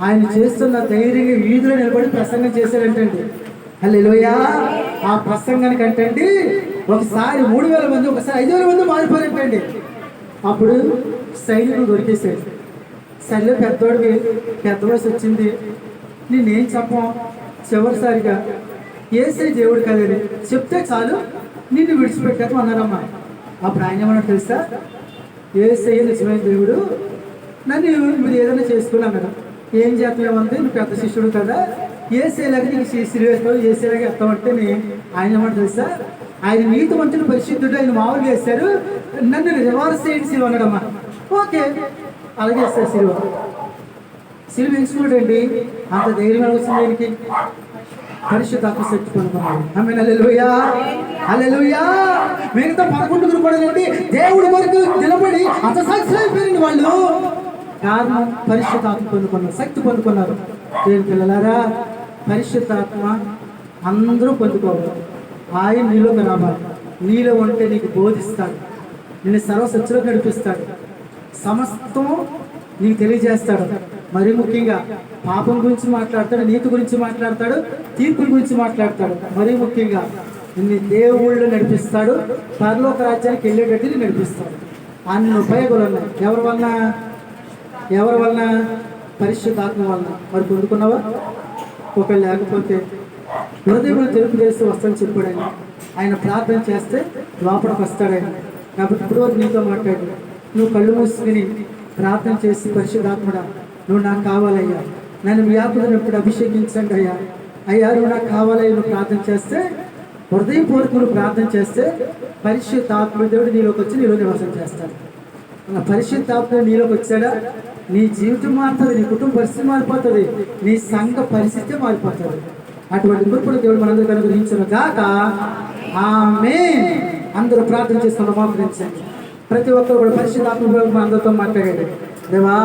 ఆయన చేస్తున్న ధైర్యంగా వీధిలో నిలబడి ప్రసంగం చేశాడంటండి. హల్లెలూయా. ఆ ప్రసంగానికి అంటండి ఒకసారి 3000 మంది, ఒకసారి 5000 మంది మారిపోయారంటండి. అప్పుడు సైనికుడు దొరికేశాడు. సైన్యంలో పెద్ద వయసు వచ్చింది, నేనేం చెప్పం, చివరిసారిగా యేసయ్య దేవుడు కదని చెప్తే చాలు నిన్ను విడిచిపెట్టాను అన్నారమ్మా. అప్పుడు ఆయన ఏమన్నా తెలుసా? యేసయ్య నిజమైన దేవుడు, నన్ను మీరు ఏదైనా చేసుకుని అన్నాడు. ఏం చేస్తామంటే నువ్వు పెద్ద శిష్యుడు కదా, యేసయ్యలాగా నీకు సిరివేస్తావు, యేసయ్యలాగా ఎత్తామంటే ఆయన ఏమన్నా తెలుసా? ఆయన నీతిమంతుడు పరిశుద్ధుడు, ఆయన మామూలు చేశారు, నన్ను రివర్స్ చేయండి శివ అన్నాడమ్మా. ఓకే అలాగే ఇస్తారు సిలువ ఎంచుకోడండి. అంత ధైర్యం వచ్చింది దీనికి. పరిశుద్ధాత్మ శక్తి పొందుకున్నాడు. ఆమేన్. హల్లెలూయా, హల్లెలూయా. మిగతా 11 కూడా దేవుడి వరకు నిలబడి అతసాక్షులైపోయింది వాళ్ళు. కారణం పరిశుద్ధాత్మ పొందుకున్నారు, శక్తి పొందుకున్నారు. దేవుని పిల్లలారా, పరిశుద్ధాత్మ అందరూ పొందుకోవాలి. ఆయన నీలోకి రావాలి. నీలో ఉంటే నీకు బోధిస్తాడు, నిన్ను సర్వసత్యంలో నడిపిస్తాడు, సమస్తం నీకు తెలియజేస్తాడు. మరీ ముఖ్యంగా పాపం గురించి మాట్లాడతాడు, నీతి గురించి మాట్లాడతాడు, తీర్పుల గురించి మాట్లాడతాడు. మరీ ముఖ్యంగా నిన్ను దేవుళ్ళు నడిపిస్తాడు, పరలోక రాజ్యానికి వెళ్ళేటట్టు నడిపిస్తాడు. అన్ని ఉపయోగాలు ఉన్నాయి. ఎవరి వలన? పరిశుద్ధాత్మ వలన. మరి పొందుకున్నావా? ఒకళ్ళు లేకపోతే హృదయంలో తెలుపు తెలిసి వస్తాను చెప్పాడు ఆయన ప్రార్థన చేస్తే లోపలికి వస్తాడు ఆయన. కాబట్టి ఇప్పుడు వరకు నీతో మాట్లాడు. నువ్వు కళ్ళు మూసుకుని ప్రార్థన చేసి, పరిశుద్ధాత్ముడా నువ్వు నాకు కావాలయ్యా, నన్ను మీ ఆత్మను ఎప్పుడు అభిషేకించండి అయ్యా, నువ్వు నాకు కావాలయ్యా. నువ్వు ప్రార్థన చేస్తే, హృదయపూర్వక నువ్వు ప్రార్థన చేస్తే పరిశుద్ధాత్మ దేవుడు నీలోకి వచ్చి నీలో నివాసం చేస్తాడు. అలా పరిశుద్ధాత్మ నీలోకి వచ్చాడా నీ జీవితం మారుతుంది, నీ కుటుంబ పరిస్థితి మారిపోతుంది, నీ సంఘ పరిస్థితి మారిపోతుంది. అటువంటి కృపను దేవుడు మనందరికీ అనుగ్రహించును గాక. ఆమేన్. అందరూ ప్రార్థన చేసుకున్న మోకరించండి. ప్రతి ఒక్కరు కూడా పరిశుద్ధాత్మ అందరితో మాట్లాడండి. దేవా